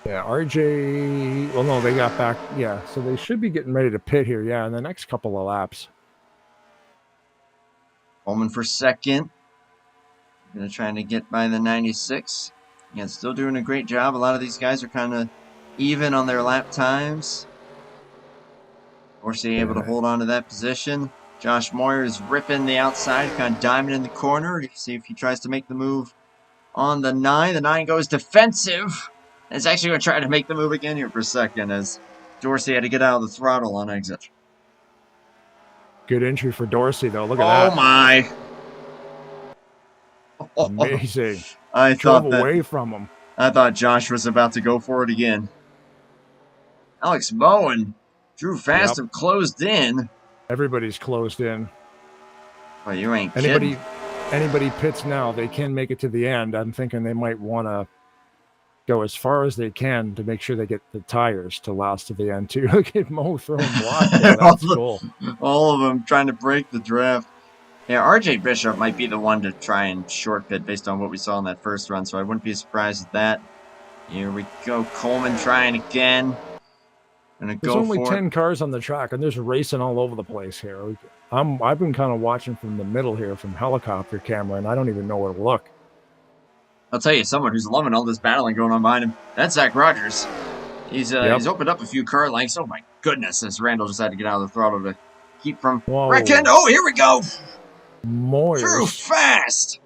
Yeah, RJ, well, no, they got back. Yeah, so they should be getting ready to pit here. Yeah, in the next couple of laps. Coleman for 2nd. Going to try to get by the 96. Yeah, still doing a great job. A lot of these guys are kind of even on their lap times. Dorsey able to hold on to that position. Josh Moyer is ripping the outside, kind of diamond in the corner. See if he tries to make the move on the 9. The 9 goes defensive. It's actually going to try to make the move again here for 2nd as Dorsey had to get out of the throttle on exit. Good entry for Dorsey, though. Look at that. Oh, my. Amazing. I drove away from him. I thought Josh was about to go for it again. Alex Bowen, Drew Fast have closed in. Everybody's closed in. Well, you ain't kidding. Anybody pits now, they can make it to the end. I'm thinking they might want to go as far as they can to make sure they get the tires to last to the end too. Look at Mo throwing blocks. That's cool. All of them trying to break the draft. Yeah, RJ Bishop might be the one to try and short pit based on what we saw in that first run, so I wouldn't be surprised at that. Here we go. Coleman trying again. There's only 10 cars on the track, and there's racing all over the place here. I've been kind of watching from the middle here, from helicopter camera, and I don't even know where to look. I'll tell you, someone who's loving all this battling going on behind him. That's Zach Rogers. He's opened up a few car lengths. Oh my goodness, as Randall just had to get out of the throttle to keep from wrecking. Oh, here we go. Moyers. Drew Fast.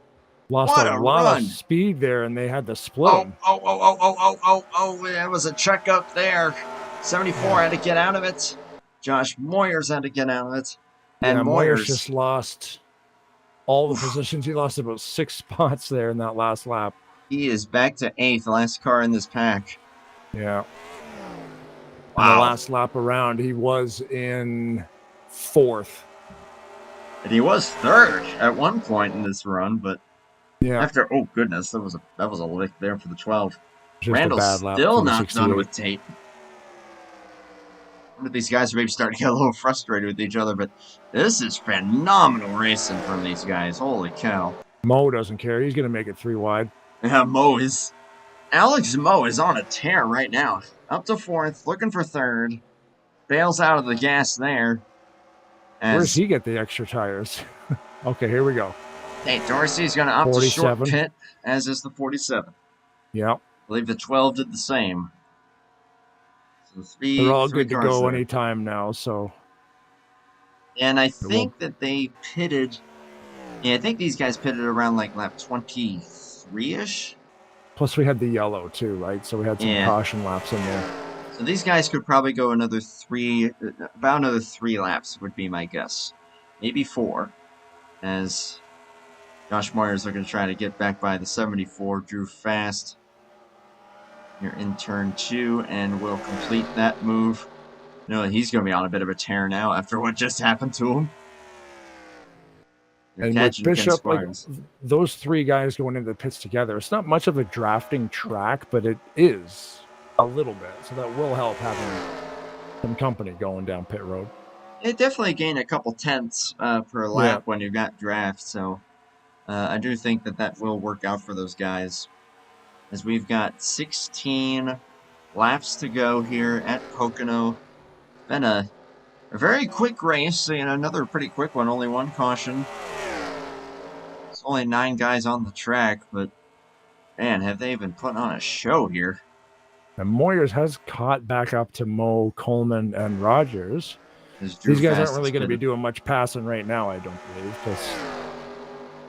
Lost a What a lot of run! speed there, and they had to split Oh, them. there was a check up there. 74 had to get out of it. Josh Moyers had to get out of it. And Yeah, Moyers Moyers, just lost all the oof, positions. He lost about 6 spots there in that last lap. he is back to 8th, last car in this pack. Yeah. And the Wow. last lap around, he was in 4th. And he was 3rd at one point in this run, but Yeah. after, oh goodness, that was a lick there for the 12. Just a Randall's bad lap still for the not 68. done with Tate. These guys are maybe starting to get a little frustrated with each other, but this is phenomenal racing from these guys. Holy cow. Mo doesn't care. He's going to make it 3 wide. Yeah, Alex Mo is on a tear right now. Up to 4th, looking for 3rd. Bails out of the gas there. Where does he get the extra tires? Okay, here we go. Hey, Dorsey's going to opt to short pit, as is the 47. Yeah. I believe the 12 did the same. So they're all good to go anytime now, so. And I think that they pitted. Yeah, I think these guys pitted around like lap 23-ish. Plus we had the yellow too, right? So we had some caution laps in there. So these guys could probably go another 3, about another 3 laps would be my guess. Maybe 4, as Josh Moyers looking to try to get back by the 74, drew fast. You're in turn 2, and will complete that move. You know, he's going to be on a bit of a tear now after what just happened to him. And with Bishop, like, those 3 guys going into the pits together, it's not much of a drafting track, but it is a little bit. So that will help having some company going down pit road. It definitely gained a couple tenths per lap when you got draft. So I do think that will work out for those guys. As we've got 16 laps to go here at Pocono. Been a very quick race, and another pretty quick one, only 1 caution. It's only 9 guys on the track, but man, have they been putting on a show here. And Moyers has caught back up to Mo, Coleman, and Rogers. These guys aren't really going to be doing much passing right now, I don't believe, because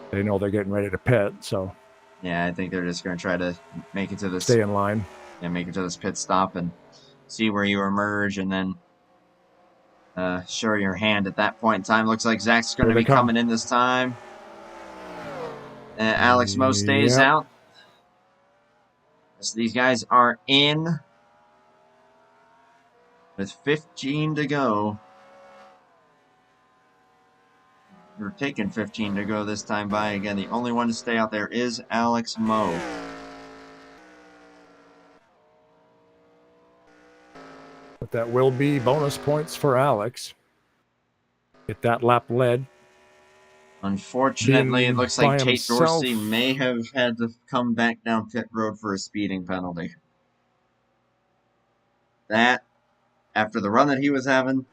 they know they're getting ready to pit, so. Yeah, I think they're just going to try to make it to this. Stay in line. Yeah, make it to this pit stop and see where you emerge, and then show your hand at that point in time. Looks like Zach's going to be coming in this time. Alex Mo stays out. So these guys are in with 15 to go. We're taking 15 to go this time by. Again, the only one to stay out there is Alex Mo. But that will be bonus points for Alex. Get that lap led. Unfortunately, it looks like Tate Dorsey may have had to come back down pit road for a speeding penalty. That, after the run that he was having,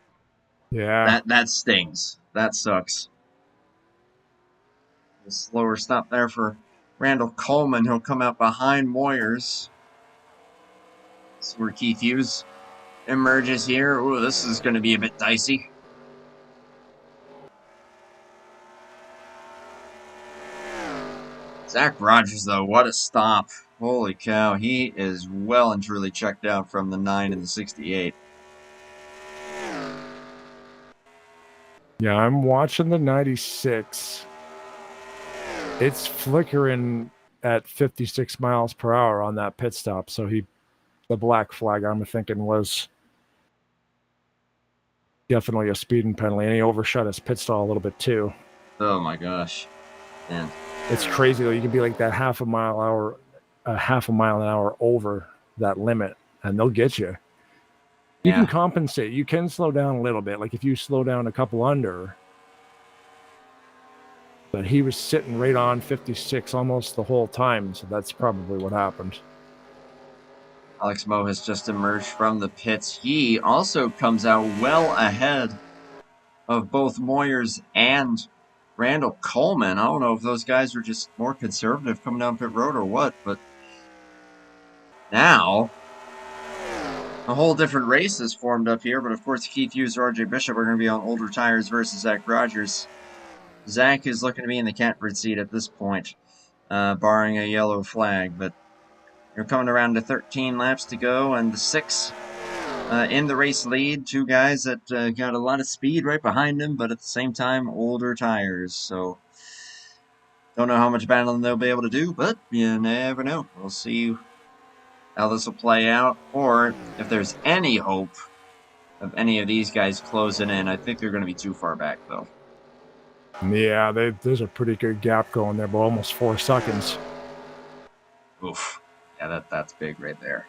that stings. That sucks. A slower stop there for Randall Coleman. He'll come out behind Moyers. This is where Keith Hughes emerges here. Ooh, this is going to be a bit dicey. Zach Rogers, though, what a stop. Holy cow, he is well and truly checked out from the 9 and the 68. Yeah, I'm watching the 96. It's flickering at 56 miles per hour on that pit stop. So the black flag, I'm thinking, was definitely a speeding penalty. And he overshot his pit stall a little bit too. Oh my gosh. Man. It's crazy though. You can be like that half a mile an hour over that limit, and they'll get you. You can compensate. You can slow down a little bit. Like if you slow down a couple under. But he was sitting right on 56 almost the whole time, so that's probably what happened. Alex Mo has just emerged from the pits. He also comes out well ahead of both Moyers and Randall Coleman. I don't know if those guys were just more conservative coming down pit road or what, but now a whole different race is formed up here. But of course, Keith Hughes or RJ Bishop are going to be on older tires versus Zach Rogers. Zach is looking to be in the catbird seat at this point. barring a yellow flag. But you're coming around to 13 laps to go, and the 6 in the race lead. 2 guys that got a lot of speed right behind him, but at the same time, older tires. So don't know how much battling they'll be able to do, but you never know. We'll see how this will play out, or if there's any hope of any of these guys closing in. I think they're going to be too far back, though. Yeah, there's a pretty good gap going there, but almost 4 seconds. Oof. Yeah, that's big right there.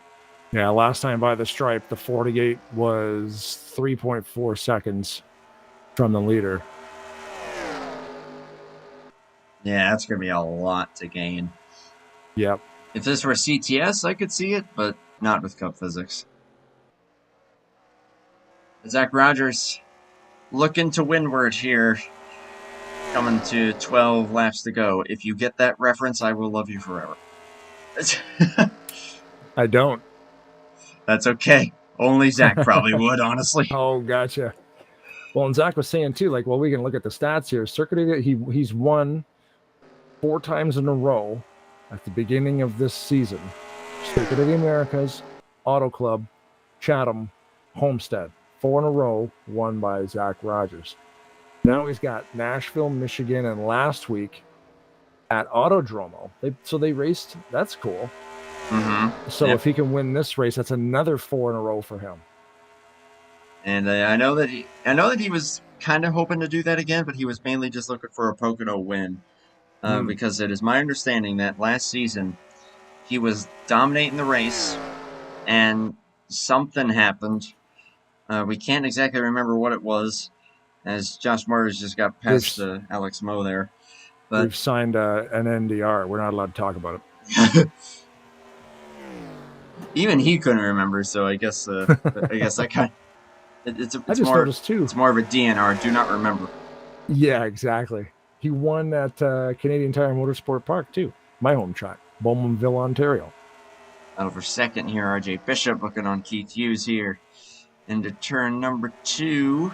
Yeah, last time by the stripe, the 48 was 3.4 seconds from the leader. Yeah, that's going to be a lot to gain. Yep. If this were CTS, I could see it, but not with Cup Physics. Zach Rogers looking to windward here. Coming to 12 laps to go. If you get that reference, I will love you forever. I don't. That's okay. Only Zach probably would, honestly. Oh, gotcha. Well, and Zach was saying too, like, well, we can look at the stats here. Circuit, he's won 4 times in a row at the beginning of this season. Circuit of the Americas, Auto Club, Chatham, Homestead. 4 in a row, won by Zach Rogers. Now he's got Nashville, Michigan, and last week at Autodromo. They raced. That's cool. Mm-hmm. So if he can win this race, that's another 4 in a row for him. And I know that he was kind of hoping to do that again, but he was mainly just looking for a Pocono win. Because it is my understanding that last season he was dominating the race and something happened. We can't exactly remember what it was, as Josh Murders just got past Alex Moe there. But we've signed an NDR. We're not allowed to talk about it. Even he couldn't remember, so I guess I kind of, it's more noticed too. It's more of a DNR. Do not remember. Yeah, exactly. He won at Canadian Tire Motorsport Park too. My home track, Bowmanville, Ontario. Over second here, RJ Bishop looking on Keith Hughes here into turn number 2.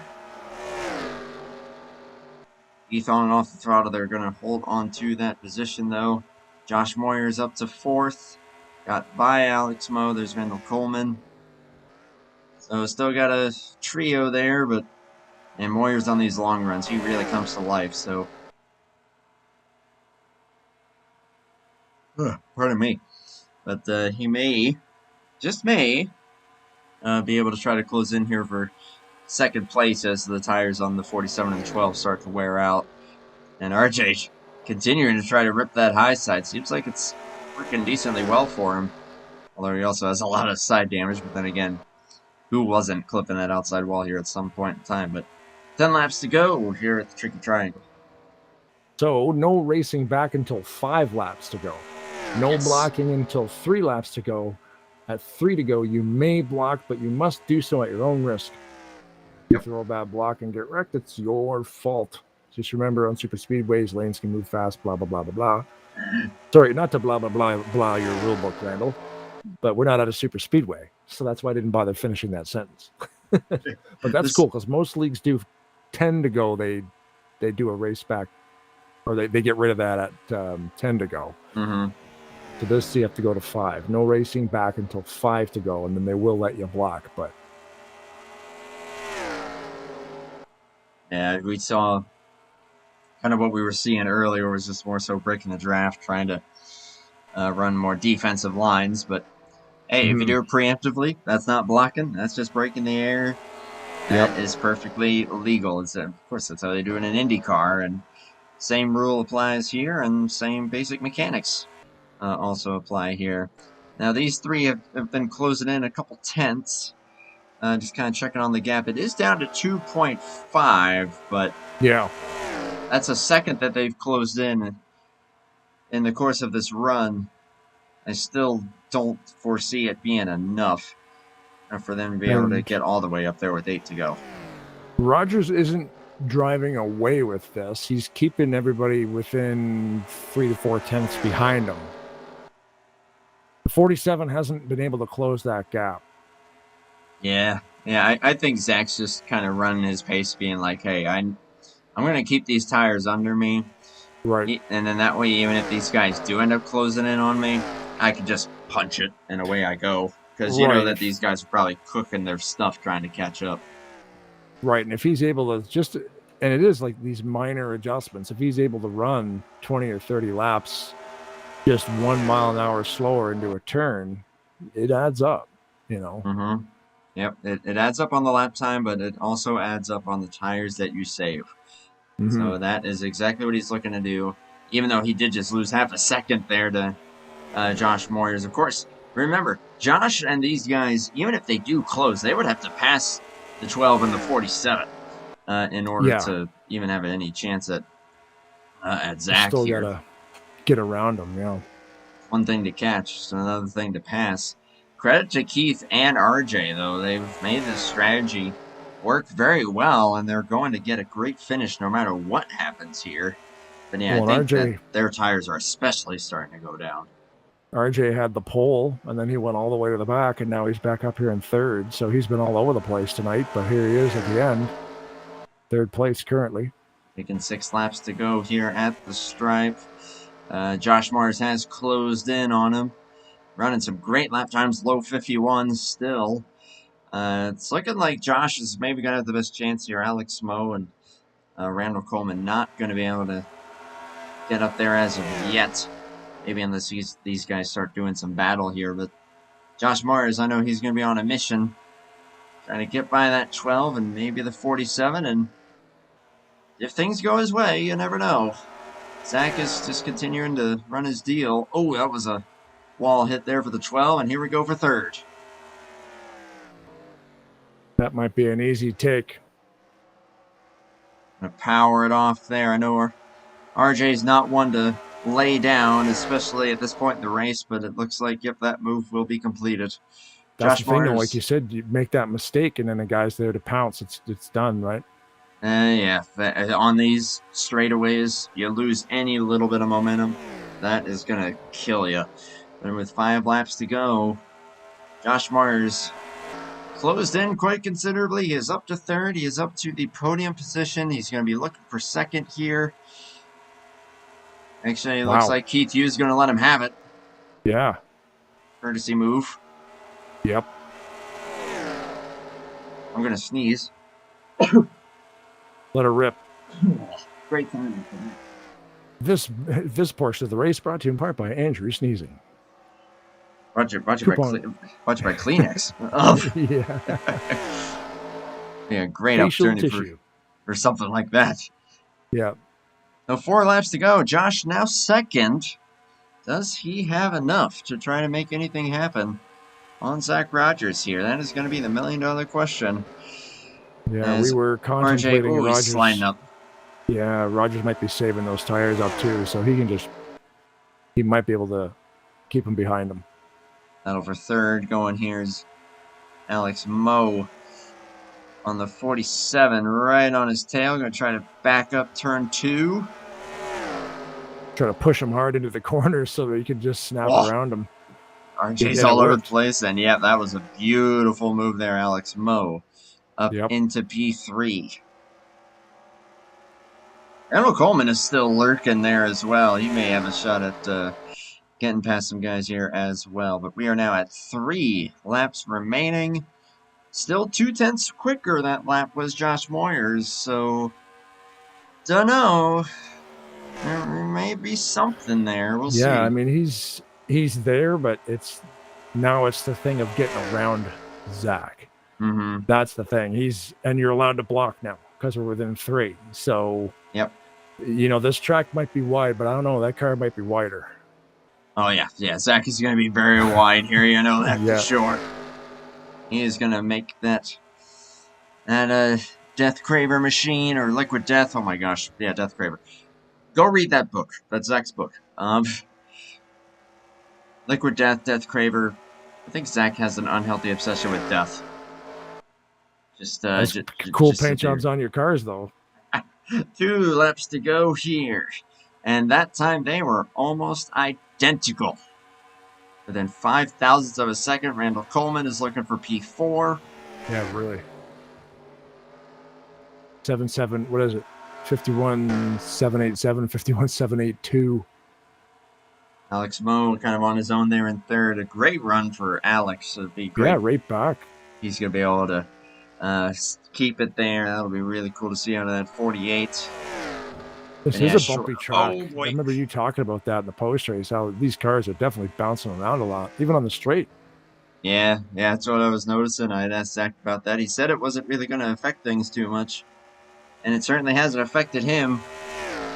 Keith on and off the throttle. They're going to hold on to that position, though. Josh Moyer's up to 4th. Got by Alex Moe. There's Randall Coleman. So still got a trio there, but and Moyer's on these long runs. He really comes to life, so. Pardon me. But he may, just may, be able to try to close in here for second place as the tires on the 47 and 12 start to wear out. And RJ continuing to try to rip that high side. Seems like it's working decently well for him. Although he also has a lot of side damage. But then again, who wasn't clipping that outside wall here at some point in time? But 10 laps to go here at the Tricky Triangle. So no racing back until 5 laps to go. No blocking until 3 laps to go. At 3 to go, you may block, but you must do so at your own risk. If you throw a bad block and get wrecked, it's your fault. Just remember, on super speedways, lanes can move fast, blah, blah, blah, blah, blah. Sorry, not to blah, blah, blah, blah your rule book, Randall. But we're not at a super speedway, so that's why I didn't bother finishing that sentence. But that's cool, because most leagues do 10 to go. They do a race back, or they get rid of that at 10 to go. Mm-hmm. So this, you have to go to 5. No racing back until 5 to go, and then they will let you block. But yeah, we saw kind of what we were seeing earlier was just more so breaking the draft, trying to run more defensive lines. But hey, if you do it preemptively, that's not blocking. That's just breaking the air. That is perfectly legal. Of course, that's how they do it in IndyCar, and same rule applies here, and same basic mechanics also apply here. Now, these 3 have been closing in a couple tenths. Just kind of checking on the gap. It is down to 2.5, but yeah, that's a second that they've closed in the course of this run. I still don't foresee it being enough for them to be able to get all the way up there with 8 to go. Rogers isn't driving away with this. He's keeping everybody within 3 to 4 tenths behind him. The 47 hasn't been able to close that gap. Yeah. I think Zach's just kind of running his pace, being like, hey, I'm going to keep these tires under me. Right. And then that way, even if these guys do end up closing in on me, I can just punch it and away I go. Because you know Right. that these guys are probably cooking their stuff trying to catch up. Right. And if he's able to just, and it is like these minor adjustments, if he's able to run 20 or 30 laps just 1 mile an hour slower into a turn, it adds up, you know. Mm-hmm. Yep, it adds up on the lap time, but it also adds up on the tires that you save. Mm-hmm. So that is exactly what he's looking to do, even though he did just lose half a second there to Josh Moyers. Of course, remember, Josh and these guys, even if they do close, they would have to pass the 12 and the 47 in order Yeah. to even have any chance at You Zach still got here. to get around him, you know. One thing to catch, so another thing to pass. Credit to Keith and RJ, though. They've made this strategy work very well, and they're going to get a great finish no matter what happens here. But yeah, I Well, think that RJ their tires are especially starting to go down. had the pole, and then he went all the way to the back, and now he's back up here in third. So he's been all over the place tonight, but here he is at the end, third place currently. Taking 6 laps to go here at the stripe. Josh Mars has closed in on him. Running some great lap times, low 51s still. It's looking like Josh is maybe going to have the best chance here. Alex Moe and Randall Coleman not going to be able to get up there as of yet. Maybe unless these guys start doing some battle here. But Josh Mars, I know he's going to be on a mission. Trying to get by that 12 and maybe the 47. And if things go his way, you never know. Zach is just continuing to run his deal. Oh, that was a wall hit there for the 12. And here we go for third. That might be an easy take. Gonna power it off there. I know RJ's not one to lay down, especially at this point in the race, but it looks like, yep, that move will be completed. That's Josh the thing, though. Like Mars, you said, you make that mistake, and then the guy's there to pounce. It's done, right? yeah, on these straightaways, you lose any little bit of momentum, that is gonna kill you. But with 5 laps to go, Josh Mars closed in quite considerably. He is up to third. He is up to the podium position. He's going to be looking for second here. Actually, it looks like Keith Hughes is going to let him have it. Yeah. Courtesy move. Yep. I'm going to sneeze. Let her rip. Great timing. This portion of the race brought to you in part by Andrew sneezing. Brought you by Kleenex. Yeah, great opportunity for something like that. Yeah. So 4 laps to go. Josh now second. Does he have enough to try to make anything happen on Zach Rogers here? That is going to be the $1 million question. Yeah, we were contemplating RJ, Rogers. He's sliding up. Yeah, Rogers might be saving those tires up too, so he might be able to keep him behind him. Battle for third going here is Alex Moe on the 47, right on his tail. Going to try to back up turn 2. Try to push him hard into the corner so that he can just snap around him. RJ's all over the place, and yeah, that was a beautiful move there, Alex Moe. Up into P3. Randall Coleman is still lurking there as well. He may have a shot at getting past some guys here as well. But we are now at 3 laps remaining. Still 0.2 quicker that lap was Josh Moyers. So, don't know. There may be something there. We'll see. Yeah, I mean, he's there, but it's the thing of getting around Zach. Mm-hmm. That's the thing. And you're allowed to block now because we're within 3. So, yep. You know, this track might be wide, but I don't know. That car might be wider. Oh, yeah. Yeah, Zach is going to be very wide here. You know that for sure. He is going to make that Death Craver machine or Liquid Death. Oh, my gosh. Yeah, Death Craver. Go read that book. That's Zach's book. Liquid Death, Death Craver. I think Zach has an unhealthy obsession with death. Just cool paint jobs on your cars, though. 2 laps to go here. And that time they were almost identical. Within 5 thousandths of a second, Randall Coleman is looking for P4. Yeah, really. 7.7, what is it? 51787, 51782. Alex Moe kind of on his own there in third. A great run for Alex. It'd be great. Yeah, right back. He's going to be able to keep it there. That'll be really cool to see out of that 48. This is a bumpy track. I remember you talking about that in the post race, how these cars are definitely bouncing around a lot, even on the straight. Yeah, that's what I was noticing. I had asked Zach about that. He said it wasn't really going to affect things too much, and it certainly hasn't affected him.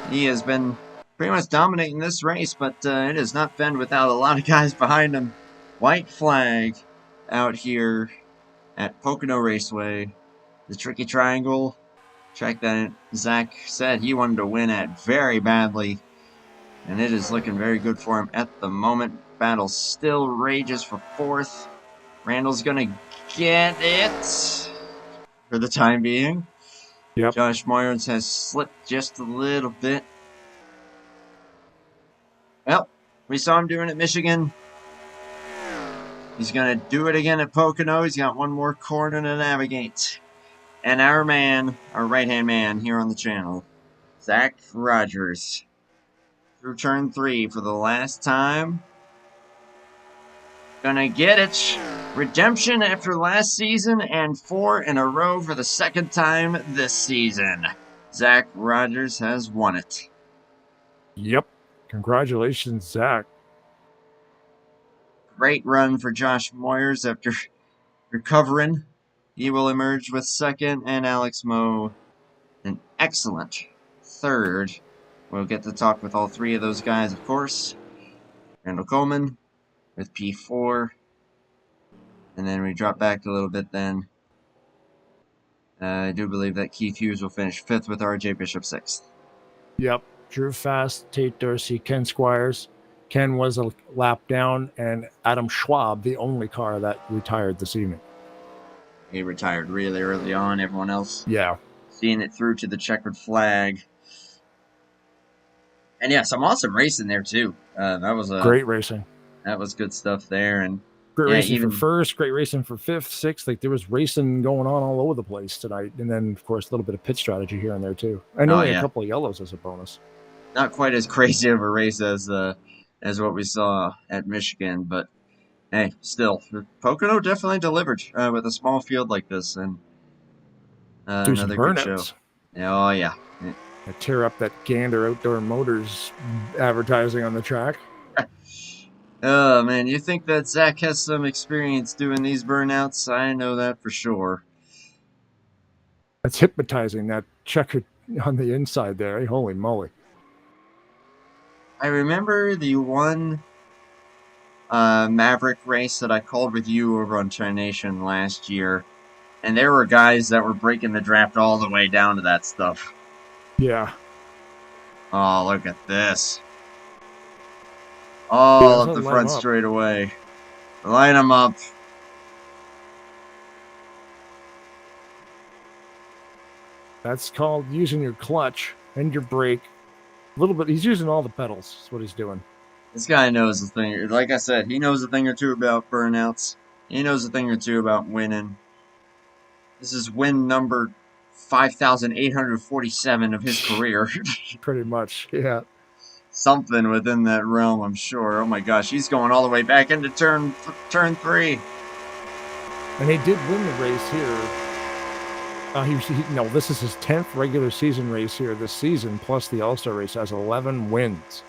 He has been pretty much dominating this race, but it has not been without a lot of guys behind him. White flag out here at Pocono Raceway. The Tricky Triangle, track that Zach said he wanted to win at very badly, and it is looking very good for him at the moment. Battle still rages for fourth. Randall's going to get it for the time being. Yep. Josh Moyers has slipped just a little bit. Well, we saw him doing it at Michigan. He's going to do it again at Pocono. He's got one more corner to navigate. And our man, our right-hand man here on the channel, Zach Rogers, through turn 3 for the last time. Gonna get it. Redemption after last season and 4 in a row for the second time this season. Zach Rogers has won it. Yep. Congratulations, Zach. Great run for Josh Moyers after recovering. He will emerge with second, and Alex Moe an excellent third. We'll get to talk with all three of those guys, of course. Randall Coleman with P4. And then we drop back a little bit then. I do believe that Keith Hughes will finish 5th with RJ Bishop 6th. Yep. Drew Fast, Tate Dorsey, Ken Squires. Ken was a lap down, and Adam Schwab, the only car that retired this evening. He retired really early on. Everyone else seeing it through to the checkered flag. And yeah, some awesome racing there too. That was great racing. That was good stuff there, and great racing for first, great racing for 5th, 6th. Like there was racing going on all over the place tonight, and then of course a little bit of pit strategy here and there too. And only a couple of yellows as a bonus. Not quite as crazy of a race as what we saw at Michigan, but hey, still Pocono definitely delivered with a small field like this, and another good show. Oh yeah. I tear up that Gander Outdoor Motors advertising on the track. Oh, man, you think that Zach has some experience doing these burnouts? I know that for sure. That's hypnotizing, that checker on the inside there. Eh? Holy moly. I remember the one Maverick race that I called with you over on TarnationTV last year, and there were guys that were breaking the draft all the way down to that stuff. Yeah. Oh, look at this. All up the front straightaway. Line them up. That's called using your clutch and your brake. A little bit. He's using all the pedals. That's what he's doing. This guy knows a thing. Like I said, he knows a thing or two about burnouts. He knows a thing or two about winning. This is win number 5,847 of his career. Pretty much, yeah. Something within that realm, I'm sure. Oh my gosh, he's going all the way back into turn 3. And he did win the race here. No, this is his 10th regular season race here this season, plus the All-Star race has 11 wins.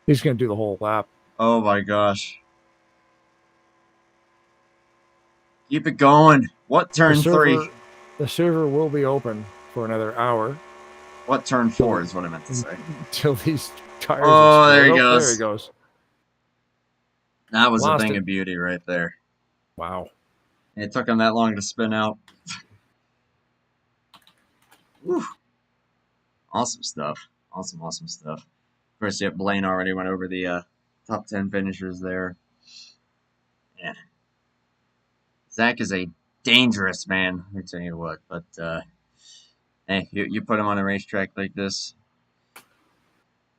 He's going to do the whole lap. Oh my gosh. Keep it going. What turn 3? The server will be open for another hour. What turn 4 is what I meant to say. Until these tires there he goes. There he goes. That was a thing of beauty right there. Wow. It took him that long to spin out. Whew. Awesome stuff. Awesome stuff. Of course, yeah, Blaine already went over the top 10 finishers there. Yeah. Zach is a dangerous man, let me tell you what. But, hey, you put him on a racetrack like this,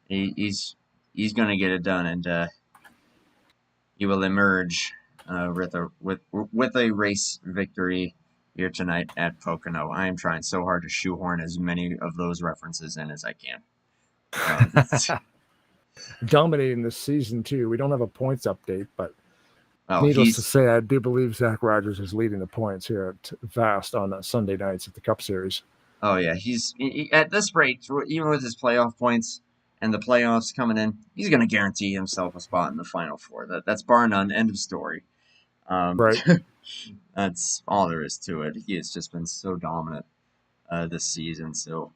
he's going to get it done, and he will emerge with a race victory here tonight at Pocono. I am trying so hard to shoehorn as many of those references in as I can. Dominating this season too. We don't have a points update, but Oh, needless to say, I do believe Zach Rogers is leading the points here at Vast on Sunday nights at the Cup Series. Oh yeah, at this rate, even with his playoff points and the playoffs coming in, he's going to guarantee himself a spot in the Final Four. That's bar none. End of story. Right. That's all there is to it. He has just been so dominant this season. So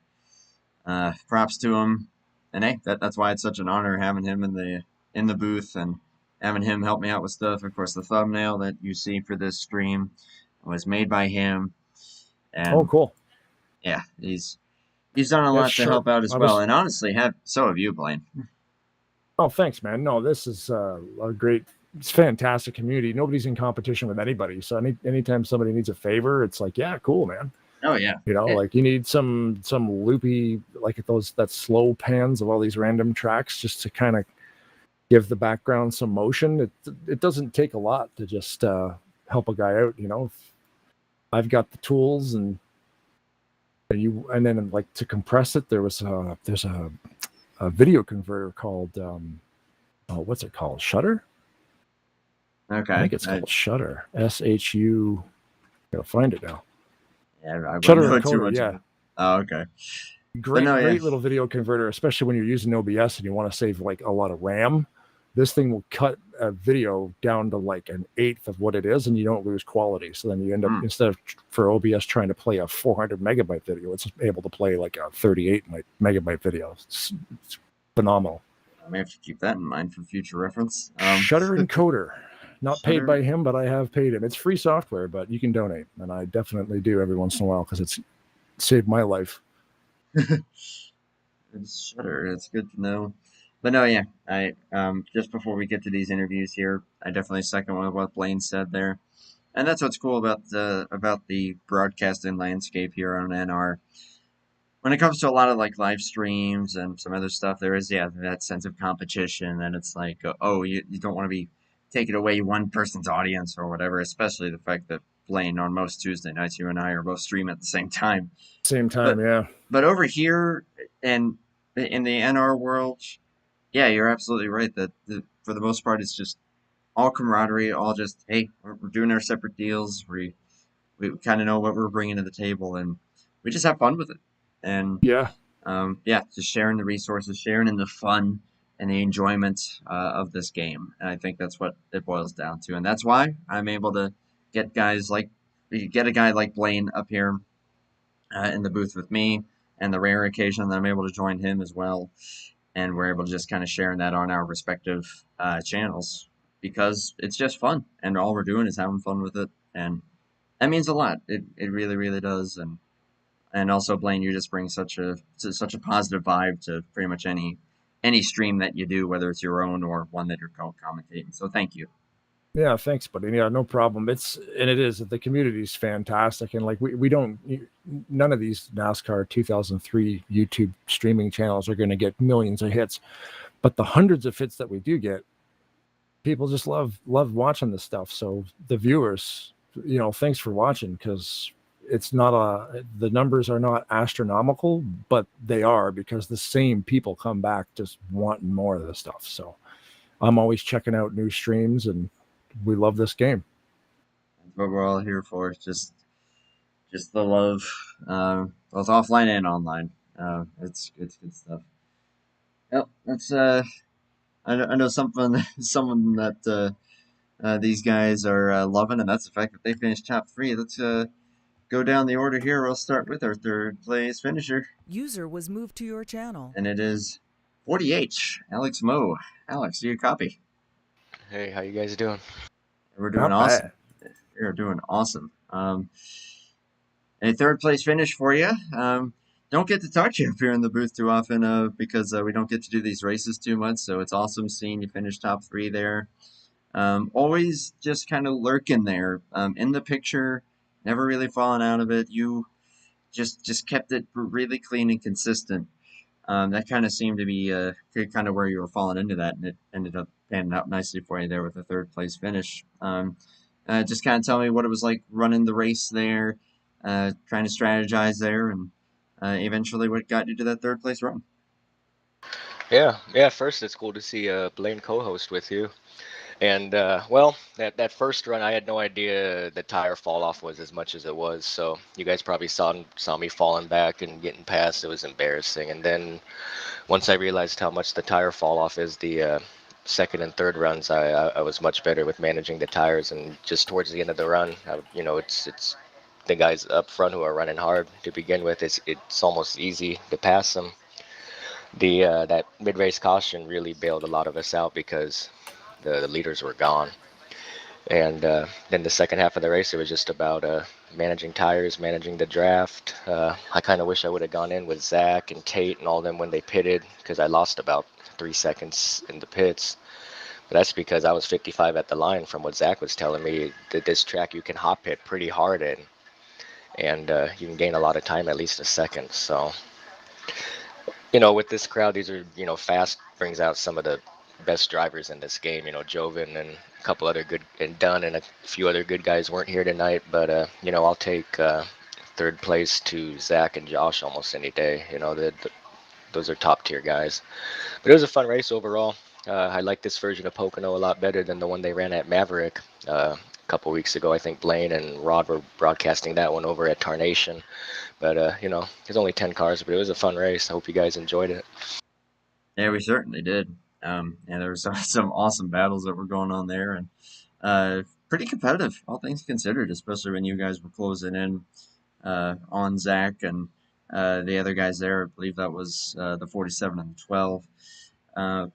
props to him. And hey, that's why it's such an honor having him in the booth and having him help me out with stuff. Of course, the thumbnail that you see for this stream was made by him. And cool. Yeah, he's done a lot to help out as well. And honestly, have you, Blaine. Oh, thanks, man. No, this is a great, it's fantastic community. Nobody's in competition with anybody. So anytime somebody needs a favor, it's like, yeah, cool, man. Oh yeah. Like you need some loopy, like that slow pans of all these random tracks just to kind of give the background some motion. It doesn't take a lot to just help a guy out. I've got the tools and then like to compress it, there's a video converter called what's it called? Shutter? Okay. I think it's called Shutter. SHU. Gotta find it now. Yeah, Shutter encoder. Yeah. Oh, okay. Great little video converter, especially when you're using OBS and you want to save like a lot of RAM. This thing will cut a video down to like an eighth of what it is, and you don't lose quality. So then you end up, instead of for OBS trying to play a 400 megabyte video, it's able to play like a 38 megabyte video. It's phenomenal. I may have to keep that in mind for future reference. Shutter encoder. Not paid by him, but I have paid him. It's free software, but you can donate, and I definitely do every once in a while because it's saved my life. It's Shutter. It's good to know. But no, yeah, I just before we get to these interviews here, I definitely second what Blaine said there, and that's what's cool about the broadcasting landscape here on NR. When it comes to a lot of like live streams and some other stuff, there is that sense of competition, and it's like you don't want to be taking away one person's audience or whatever. Especially the fact that Blaine, on most Tuesday nights, you and I are both streaming at the same time. Yeah. But over here and in the NR world, yeah, you're absolutely right. That for the most part, it's just all camaraderie, all just, hey, we're doing our separate deals. We kind of know what we're bringing to the table, and we just have fun with it. And just sharing the resources, sharing in the fun and the enjoyment of this game. And I think that's what it boils down to. And that's why I'm able to get a guy like Blaine up here in the booth with me, and the rare occasion that I'm able to join him as well. And we're able to just kind of share that on our respective channels because it's just fun, and all we're doing is having fun with it, and that means a lot. It really, really does. And also, Blaine, you just bring such a positive vibe to pretty much any stream that you do, whether it's your own or one that you're commentating. So thank you. Yeah, thanks, buddy. Yeah, no problem. The community's fantastic. And like, none of these NASCAR 2003 YouTube streaming channels are going to get millions of hits, but the hundreds of hits that we do get, people just love watching this stuff. So the viewers, thanks for watching, because the numbers are not astronomical, but they are, because the same people come back just wanting more of this stuff. So I'm always checking out new streams, and we love this game. That's what we're all here for. Just the love, both offline and online. It's good stuff. Yep, that's I know someone that these guys are loving, and that's the fact that they finished top 3. Let's go down the order here. We'll start with our third place finisher. User was moved to your channel, and it is 40H Alex Moe. Alex, do you copy? Hey, how you guys doing? We're doing awesome. We're doing awesome. A third place finish for you. Don't get to talk to you up here in the booth too often because we don't get to do these races too much. So it's awesome seeing you finish top 3 there. Always just kind of lurking there in the picture, never really falling out of it. You just kept it really clean and consistent. That kind of seemed to be kind of where you were falling into that, and it ended up panning out nicely for you there with a third place finish. just kind of tell me what it was like running the race there, trying to strategize there, and eventually what got you to that third place run. Yeah. First, it's cool to see Blaine co-host with you. And well, that first run, I had no idea the tire fall off was as much as it was. So you guys probably saw me falling back and getting past. It was embarrassing. And then once I realized how much the tire fall off is, the second and third runs, I was much better with managing the tires. And just towards the end of the run, it's the guys up front who are running hard to begin with. It's almost easy to pass them. The that mid-race caution really bailed a lot of us out because the leaders were gone. And then the second half of the race, it was just about managing tires, managing the draft. I kind of wish I would have gone in with Zach and Tate and all them when they pitted, because I lost about 3 seconds in the pits. But that's because I was 55 at the line from what Zach was telling me, that this track you can hop pit pretty hard in, and you can gain a lot of time, at least a second. So, with this crowd, these are, fast brings out some of the best drivers in this game. Joven and a couple other good, and Dunn and a few other good guys weren't here tonight, but I'll take third place to Zach and Josh almost any day. Those are top tier guys. But it was a fun race overall. I like this version of Pocono a lot better than the one they ran at Maverick a couple weeks ago. I think Blaine and Rod were broadcasting that one over at Tarnation. But there's only 10 cars, but it was a fun race. I hope you guys enjoyed it. Yeah, we certainly did. And there were some awesome battles that were going on there, and pretty competitive, all things considered, especially when you guys were closing in on Zach and the other guys there. I believe that was the 47 and the 12.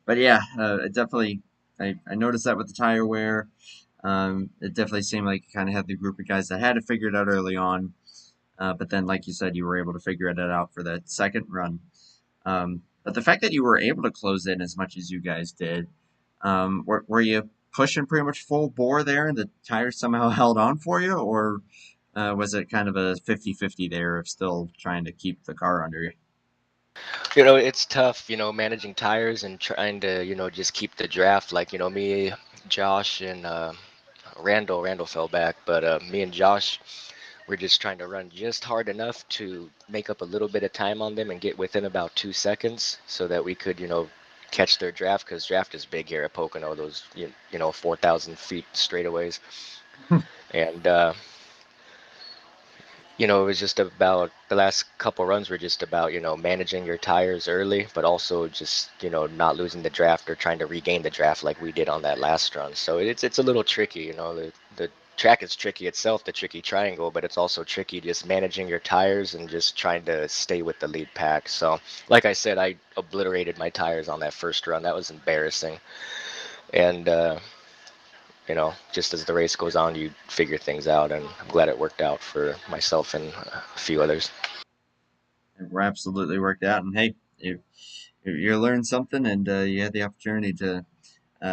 But yeah, it definitely, I noticed that with the tire wear. It definitely seemed like you kind of had the group of guys that had to figure it out early on. But then, like you said, you were able to figure it out for that second run. But the fact that you were able to close in as much as you guys did, were you pushing pretty much full bore there and the tires somehow held on for you? Or was it kind of a 50-50 there of still trying to keep the car under you? It's tough, managing tires and trying to, just keep the draft. Like, me, Josh, and Randall. Randall fell back, but me and Josh, we're just trying to run just hard enough to make up a little bit of time on them and get within about 2 seconds so that we could, catch their draft, because draft is big here at Pocono, those, 4,000 feet straightaways. And it was just about the last couple runs were just about, managing your tires early, but also just, not losing the draft or trying to regain the draft like we did on that last run. So it's a little tricky, the track is tricky itself, the tricky triangle, but it's also tricky just managing your tires and just trying to stay with the lead pack. So, like I said, I obliterated my tires on that first run. That was embarrassing. And, just as the race goes on, you figure things out, and I'm glad it worked out for myself and a few others. It absolutely worked out. And hey, you learned something, and you had the opportunity to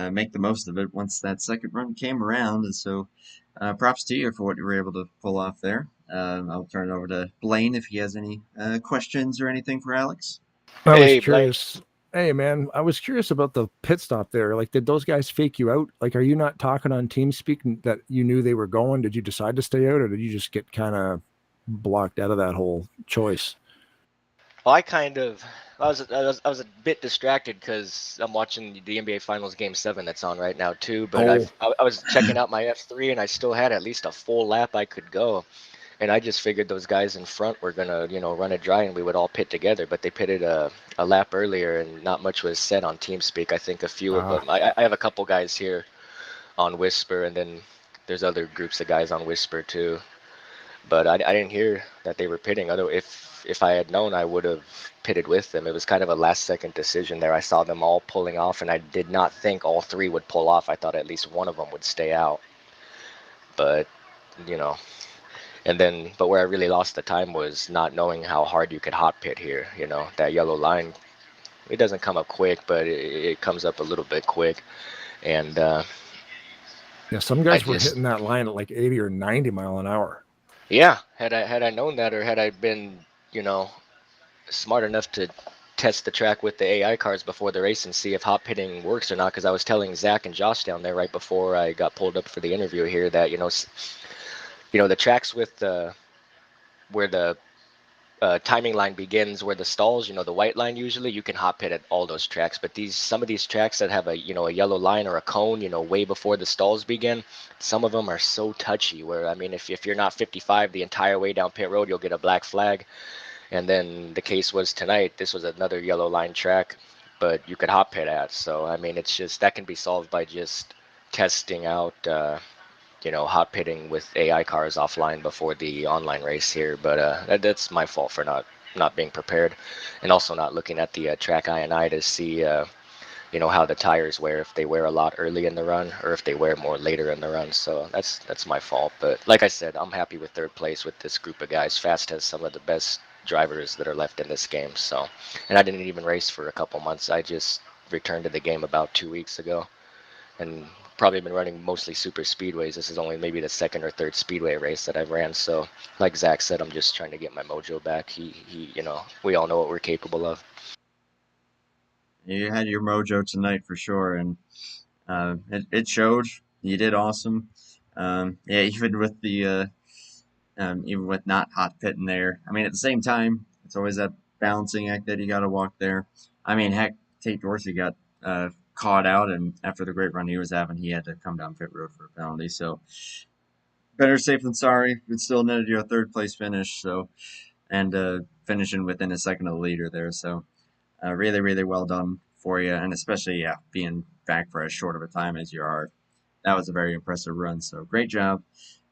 make the most of it once that second run came around. And so, props to you for what you were able to pull off there. I'll turn it over to Blaine if he has any questions or anything for Alex. I was Hey, Blaine. curious. Hey, man, I was curious about the pit stop there. Like, did those guys fake you out? Like, are you not talking on TeamSpeak that you knew they were going? Did you decide to stay out, or did you just get kind of blocked out of that whole choice? Well, I was a bit distracted because I'm watching the NBA Finals Game 7 that's on right now too. But I was checking out my F3, and I still had at least a full lap I could go. And I just figured those guys in front were gonna, run it dry and we would all pit together. But they pitted a lap earlier, and not much was said on TeamSpeak. I think a few of them. I have a couple guys here on Whisper, and then there's other groups of guys on Whisper too. But I didn't hear that they were pitting. Although if I had known, I would have pitted with them. It was kind of a last second decision there. I saw them all pulling off, and I did not think all three would pull off. I thought at least one of them would stay out. But you know, but where I really lost the time was not knowing how hard you could hot pit here. That yellow line, it doesn't come up quick, but it comes up a little bit quick. And yeah, some guys were hitting that line at like 80 or 90 mile an hour. Yeah, had I known that, or had I been, smart enough to test the track with the AI cars before the race and see if hot pitting works or not. Because I was telling Zach and Josh down there right before I got pulled up for the interview here that the tracks with where the timing line begins, where the stalls, the white line, usually you can hot pit at all those tracks. But some of these tracks that have a yellow line or a cone, way before the stalls begin, some of them are so touchy. Where I mean, if you're not 55 the entire way down pit road, you'll get a black flag. And then the case was tonight. This was another yellow line track, but you could hot pit at. So I mean, it's just that can be solved by just testing out. Hot pitting with AI cars offline before the online race here. But that's my fault for not being prepared, and also not looking at the track INI to see how the tires wear, if they wear a lot early in the run or if they wear more later in the run. So that's my fault. But like I said, I'm happy with third place with this group of guys. Fast has some of the best drivers that are left in this game. So, and I didn't even race for a couple months. I just returned to the game about 2 weeks ago, and probably been running mostly super speedways. This is only maybe the second or third speedway race that I've ran. So like Zach said, I'm just trying to get my mojo back. We all know what we're capable of. You had your mojo tonight for sure, and it showed. You did awesome. Yeah, even with not hot pitting there. I mean, at the same time, it's always that balancing act that you got to walk there. I mean, heck, Tate Dorsey got caught out, and after the great run he was having, he had to come down pit road for a penalty. So better safe than sorry. It still netted you a third place finish. So and finishing within a second of the leader there. So really, really well done for you, and especially being back for as short of a time as you are. That was a very impressive run. So great job.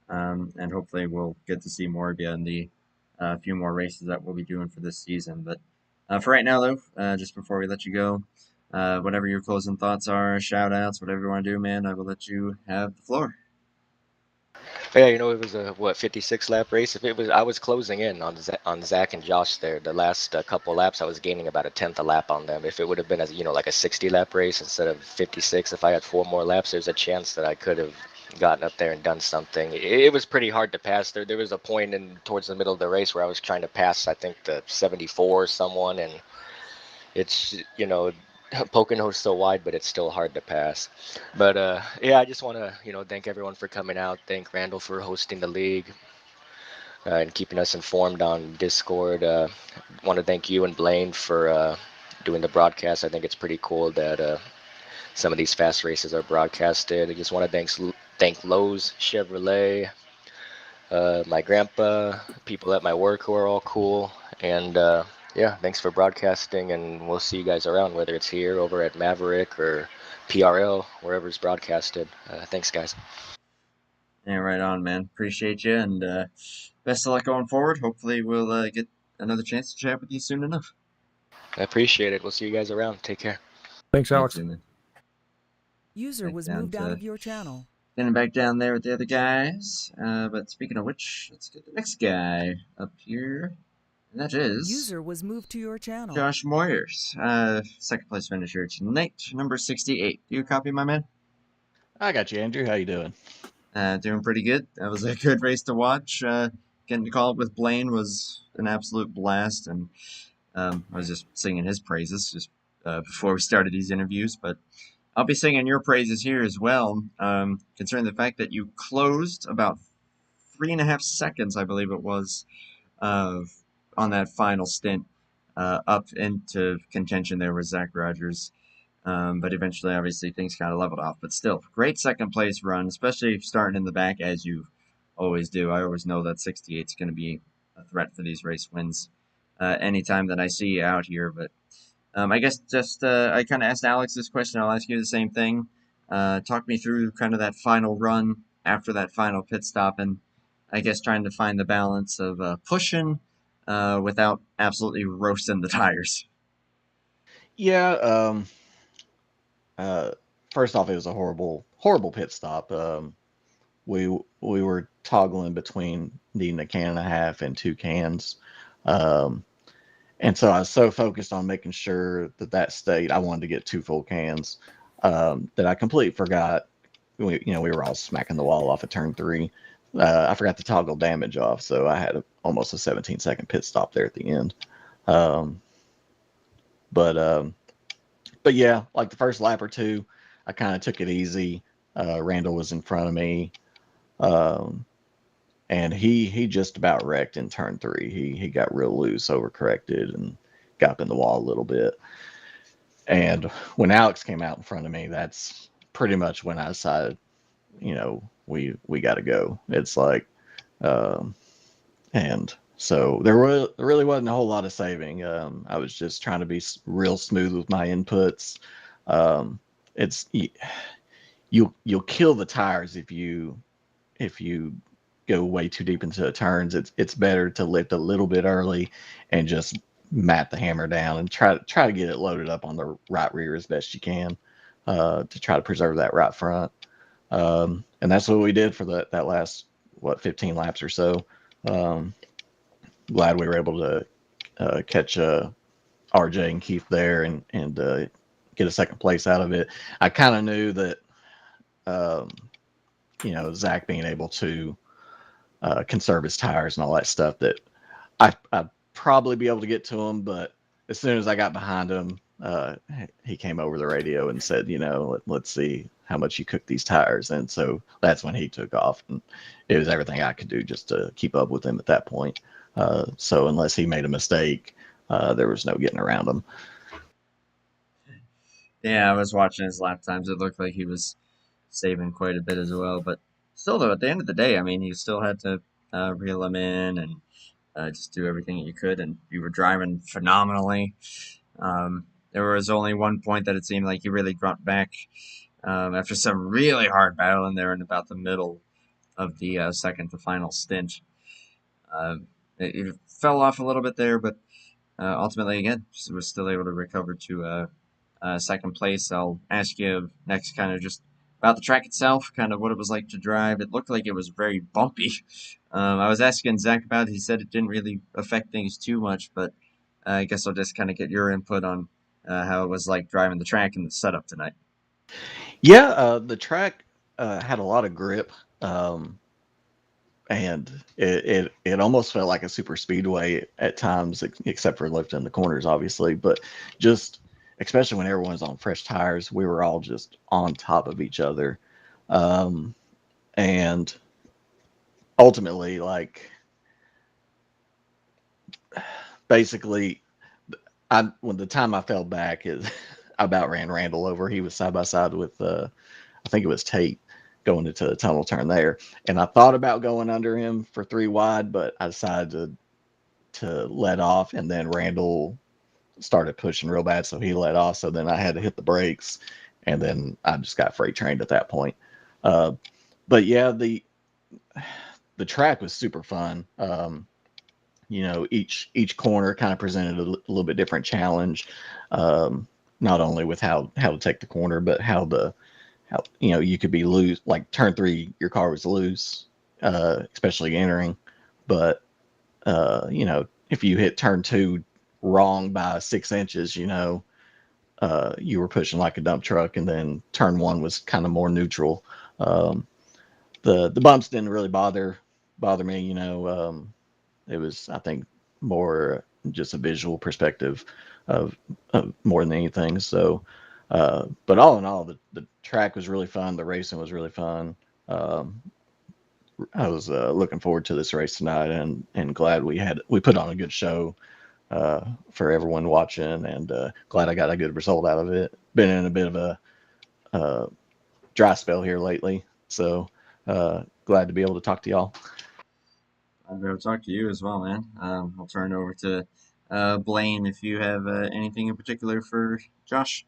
And hopefully we'll get to see more of you in the few more races that we'll be doing for this season. But for right now, though, just before we let you go, whatever your closing thoughts are, shout outs, whatever you want to do, man, I will let you have the floor. Yeah, it was a 56 lap race. If it was, I was closing in on Zach and Josh there. The last couple laps, I was gaining about a tenth a lap on them. If it would have been like a 60 lap race instead of 56, if I had 4 more laps, there's a chance that I could have gotten up there and done something. It was pretty hard to pass. There was a point towards the middle of the race where I was trying to pass, I think, the 74 or someone, and it's Pocono's so wide, but it's still hard to pass. But yeah, I just want to thank everyone for coming out. Thank Randall for hosting the league and keeping us informed on Discord. Want to thank you and Blaine for doing the broadcast. I think it's pretty cool that some of these fast races are broadcasted. I just want to thank Lowe's Chevrolet, my grandpa, people at my work who are all cool, and yeah, thanks for broadcasting, and we'll see you guys around, whether it's here, over at Maverick, or PRL, wherever it's broadcasted. Thanks, guys. Yeah, right on, man. Appreciate you, and best of luck going forward. Hopefully we'll get another chance to chat with you soon enough. I appreciate it. We'll see you guys around. Take care. Thanks, Alex. User was moved out of your channel. Getting back down there with the other guys. But speaking of which, let's get the next guy up here. And that is User was moved to your channel. Josh Moyers. Second place finisher tonight, number 68. Do you copy, my man? I got you, Andrew. How you doing? Doing pretty good. That was a good race to watch. Getting to call it with Blaine was an absolute blast, and I was just singing his praises just before we started these interviews. But I'll be singing your praises here as well, concerning the fact that you closed about 3.5 seconds, I believe it was, on that final stint up into contention there with Zach Rogers. But eventually, obviously, things kind of leveled off. But still, great second place run, especially starting in the back as you always do. I always know that 68 is going to be a threat for these race wins anytime that I see you out here. But I guess just I kind of asked Alex this question. I'll ask you the same thing. Talk me through kind of that final run after that final pit stop, and I guess trying to find the balance of pushing without absolutely roasting the tires. Yeah. First off, it was a horrible pit stop. We were toggling between needing a can and a half and 2 cans. And so I was so focused on making sure that stayed. I wanted to get 2 full cans that I completely forgot. We were all smacking the wall off of turn 3. I forgot to toggle damage off, so I had almost a 17-second pit stop there at the end. But yeah, like the first lap or two, I kind of took it easy. Randall was in front of me, and he just about wrecked in turn 3. He got real loose, overcorrected, and got up in the wall a little bit. And when Alex came out in front of me, that's pretty much when I decided, we got to go. It's like, and so there really wasn't a whole lot of saving. I was just trying to be real smooth with my inputs. It's you'll kill the tires if you go way too deep into the turns. It's better to lift a little bit early and just mat the hammer down and try to get it loaded up on the right rear as best you can, to try to preserve that right front. And that's what we did for that last 15 laps or so. Glad we were able to catch RJ and Keith there and get a second place out of it. I kind of knew that Zach being able to conserve his tires and all that stuff, that I'd probably be able to get to him. But as soon as I got behind him, he came over the radio and said, let's see how much you cook these tires. And so that's when he took off, and it was everything I could do just to keep up with him at that point. So unless he made a mistake, there was no getting around him. Yeah, I was watching his lap times. It looked like he was saving quite a bit as well. But still, though, at the end of the day, I mean, you still had to reel him in and just do everything that you could. And you were driving phenomenally. There was only one point that it seemed like you really dropped back after some really hard battle in there in about the middle of the second to final stint. It fell off a little bit there, but ultimately, again, was still able to recover to second place. I'll ask you next kind of just about the track itself, kind of what it was like to drive. It looked like it was very bumpy. I was asking Zach about it. He said it didn't really affect things too much, but I guess I'll just kind of get your input on how it was like driving the track and the setup tonight. Yeah, the track had a lot of grip, and it almost felt like a super speedway at times, except for lifting the corners, obviously. But just especially when everyone's on fresh tires, we were all just on top of each other, and ultimately, like, basically, when the time I fell back is I about ran Randall over. He was side by side with I think it was Tate going into the tunnel turn there, and I thought about going under him for 3 wide, but I decided to let off, and then Randall started pushing real bad, so he let off. So then I had to hit the brakes, and then I just got freight trained at that point. But yeah, the track was super fun. Each corner kind of presented a little bit different challenge, not only with how to take the corner, but how you could be loose. Like turn 3, your car was loose, especially entering. But if you hit turn 2 wrong by 6 inches, you were pushing like a dump truck. And then turn 1 was kind of more neutral. The bumps didn't really bother me. It was, I think, more just a visual perspective of more than anything. So, but all in all, the track was really fun. The racing was really fun. I was looking forward to this race tonight, and glad we put on a good show for everyone watching, and glad I got a good result out of it. Been in a bit of a dry spell here lately, so glad to be able to talk to y'all. I'll be able to talk to you as well, man. I'll turn it over to Blaine if you have anything in particular for Josh.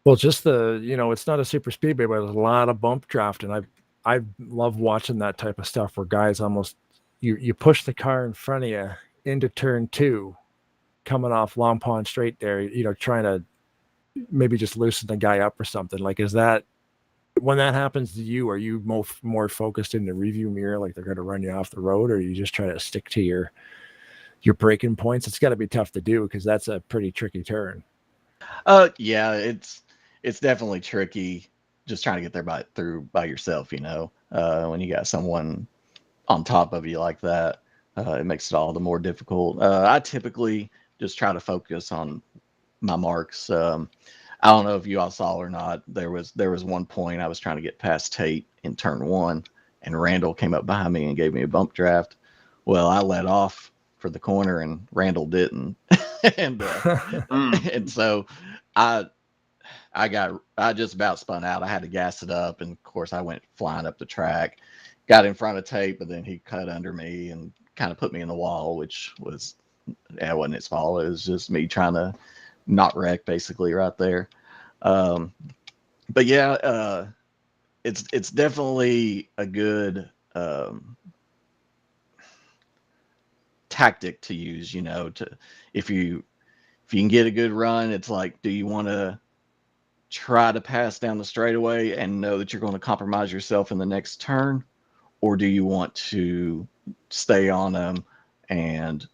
Well, just it's not a super speedway, but there's a lot of bump draft, and I love watching that type of stuff where guys almost you push the car in front of you into turn 2, coming off Long Pond Straight there, trying to maybe just loosen the guy up or something. Like, is that when that happens to you, are you more focused in the review mirror, like they're going to run you off the road, or you just try to stick to your braking points? It's got to be tough to do because that's a pretty tricky turn. Yeah, it's definitely tricky just trying to get there through by yourself. When you got someone on top of you like that, it makes it all the more difficult. I typically just try to focus on my marks. I don't know if you all saw or not. There was one point I was trying to get past Tate in turn 1, and Randall came up behind me and gave me a bump draft. Well, I let off for the corner, and Randall didn't, and and so I just about spun out. I had to gas it up, and of course I went flying up the track, got in front of Tate, but then he cut under me and kind of put me in the wall, which was it wasn't his fault. It was just me trying to not wreck basically right there. But yeah, it's definitely a good tactic to use, to if you can get a good run, it's like, do you want to try to pass down the straightaway and know that you're going to compromise yourself in the next turn, or do you want to stay on them and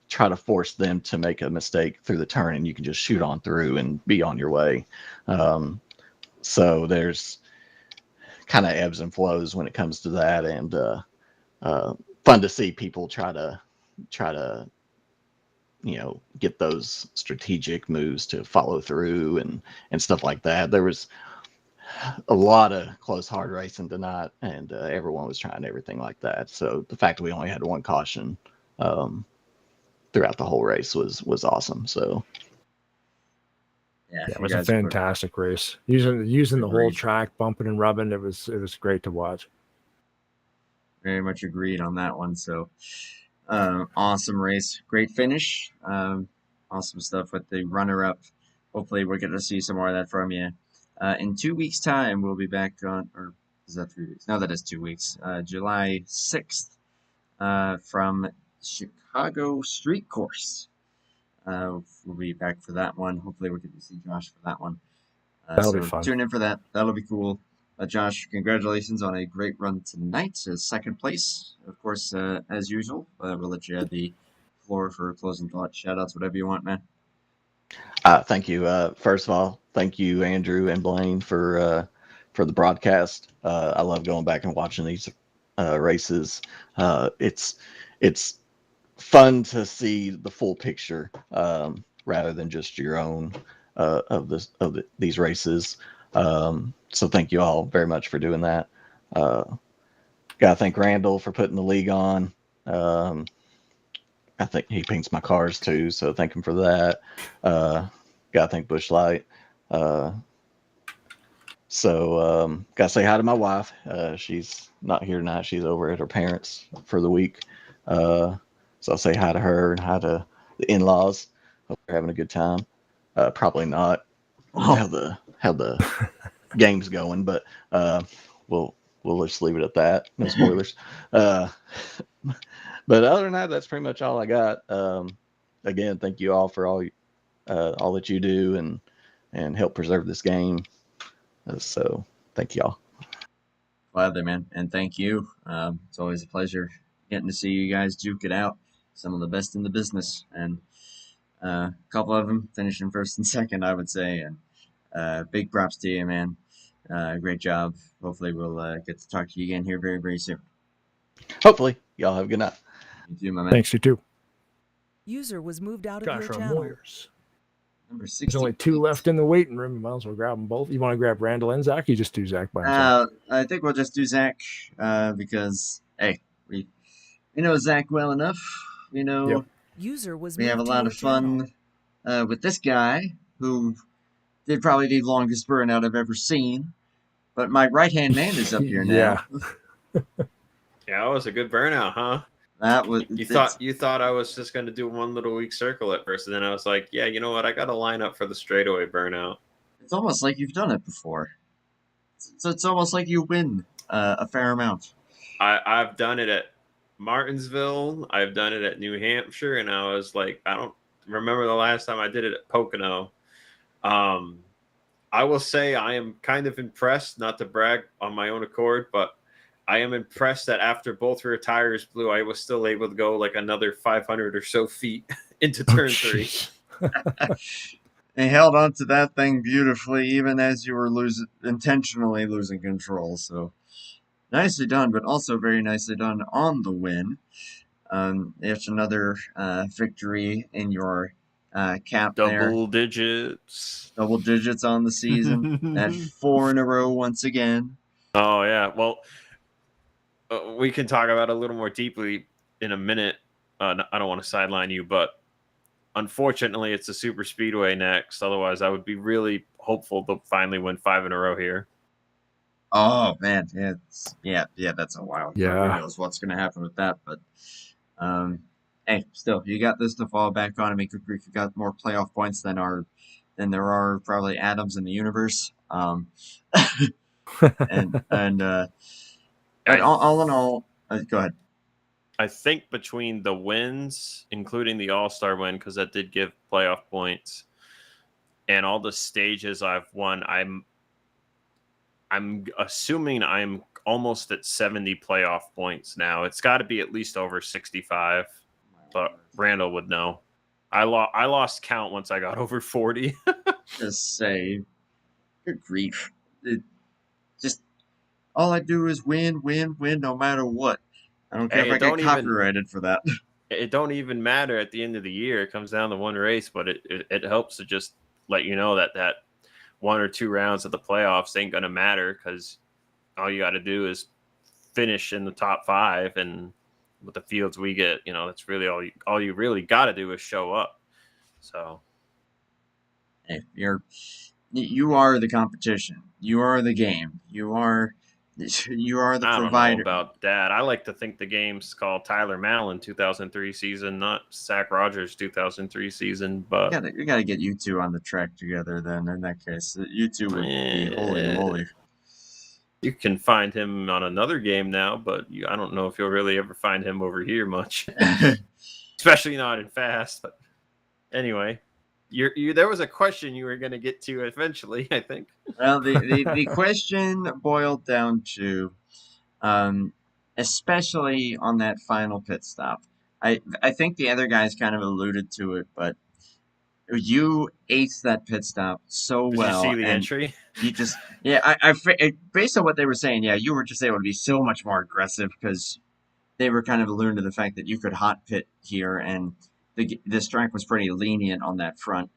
try to force them to make a mistake through the turn, and you can just shoot on through and be on your way? So there's kind of ebbs and flows when it comes to that, and fun to see people try to get those strategic moves to follow through and stuff like that. There was a lot of close hard racing tonight, and everyone was trying everything like that. So the fact that we only had one caution throughout the whole race was awesome. So yeah, it was a fantastic race. Using the whole track, bumping and rubbing. It was great to watch. Very much agreed on that one. So awesome race, great finish. Awesome stuff with the runner-up. Hopefully we're going to see some more of that from you. In 2 weeks' time, we'll be back on, or is that 3 weeks? No, that is 2 weeks. July 6th from Chicago Street Course. We'll be back for that one. Hopefully we'll get to see Josh for that one. That'll be fun. Tune in for that. That'll be cool. Josh, congratulations on a great run tonight. Second place, of course, as usual. We'll let you have the floor for closing thoughts, shout-outs, whatever you want, man. Thank you. First of all, thank you, Andrew and Blaine, for the broadcast. I love going back and watching these races. It's fun to see the full picture rather than just your own of these races. So thank you all very much for doing that. Gotta thank Randall for putting the league on. I think he paints my cars too, so thank him for that. Gotta thank Busch Light. So gotta say hi to my wife. She's not here tonight. She's over at her parents for the week. So I'll say hi to her and hi to the in-laws. Hope they're having a good time. Probably not how the game's going, but we'll just leave it at that. No spoilers. But other than that, that's pretty much all I got. Again, thank you all for all that you do and help preserve this game. So thank you all. Gladly, man, and thank you. It's always a pleasure getting to see you guys duke it out. Some of the best in the business, and a couple of them finishing first and second, I would say. And big props to you, man. Great job. Hopefully we'll get to talk to you again here very, very soon. Hopefully. Y'all have a good night. You too, my man. Thanks, you too. User was moved out of Gosh, your our channel. Warriors. Number 60. There's only 2 left in the waiting room. You might as well grab them both. You want to grab Randall and Zach? You just do Zach by himself. I think we'll just do Zach because, hey, we know Zach well enough. We know User was we have a moved to lot your of fun channel. with this guy who did probably the longest burnout I've ever seen. But my right-hand man is up here now. Yeah, it was a good burnout, huh? That was you thought I was just going to do one little weak circle at first, and then I was like, yeah, you know what? I got to line up for the straightaway burnout. It's almost like you've done it before. It's almost like you win a fair amount. I've done it at Martinsville. I've done it at New Hampshire, and I was like, I don't remember the last time I did it at Pocono. I will say I am kind of impressed, not to brag on my own accord, but I am impressed that after both rear tires blew, I was still able to go like another 500 or so feet into turn 3. He held on to that thing beautifully, even as you were intentionally losing control. So nicely done, but also very nicely done on the win. It's another victory in your cap Double digits. Double digits on the season. At 4 in a row once again. Oh, yeah. Well, we can talk about it a little more deeply in a minute. I don't want to sideline you, but unfortunately, it's a super speedway next. Otherwise, I would be really hopeful to finally win 5 in a row here. Oh man, yeah, that's a wild card. Yeah. Who knows what's going to happen with that? But hey, still, you got this to fall back on. I mean, good grief, you got more playoff points than there are probably atoms in the universe. But all in all, go ahead. I think between the wins, including the All-Star win, because that did give playoff points, and all the stages I've won, I'm assuming I'm almost at 70 playoff points now. It's got to be at least over 65, but Randall would know. I lost count once I got over 40. Just say, good grief. Just all I do is win, no matter what. I don't care if I get copyrighted for that. It don't even matter at the end of the year. It comes down to one race, but it helps to just let you know that 1 or 2 rounds of the playoffs ain't going to matter, because all you got to do is finish in the top 5, and with the fields we get, that's really all you really got to do is show up. So hey, you are the competition. You are the game. You are the provider. I don't know about that. I like to think the game's called Tyler Mallon 2003 season, not Zach Rogers 2003 season. But you gotta get you two on the track together. Then in that case, you two would be holy moly. You can find him on another game now, but I don't know if you'll really ever find him over here much, especially not in fast. But anyway. There was a question you were going to get to eventually, I think. Well, the question boiled down to, especially on that final pit stop. I think the other guys kind of alluded to it, but you aced that pit stop so well. Did you see the entry? You just, I based on what they were saying, you were just able to be so much more aggressive, because they were kind of alluding to the fact that you could hot pit here, and this track was pretty lenient on that front.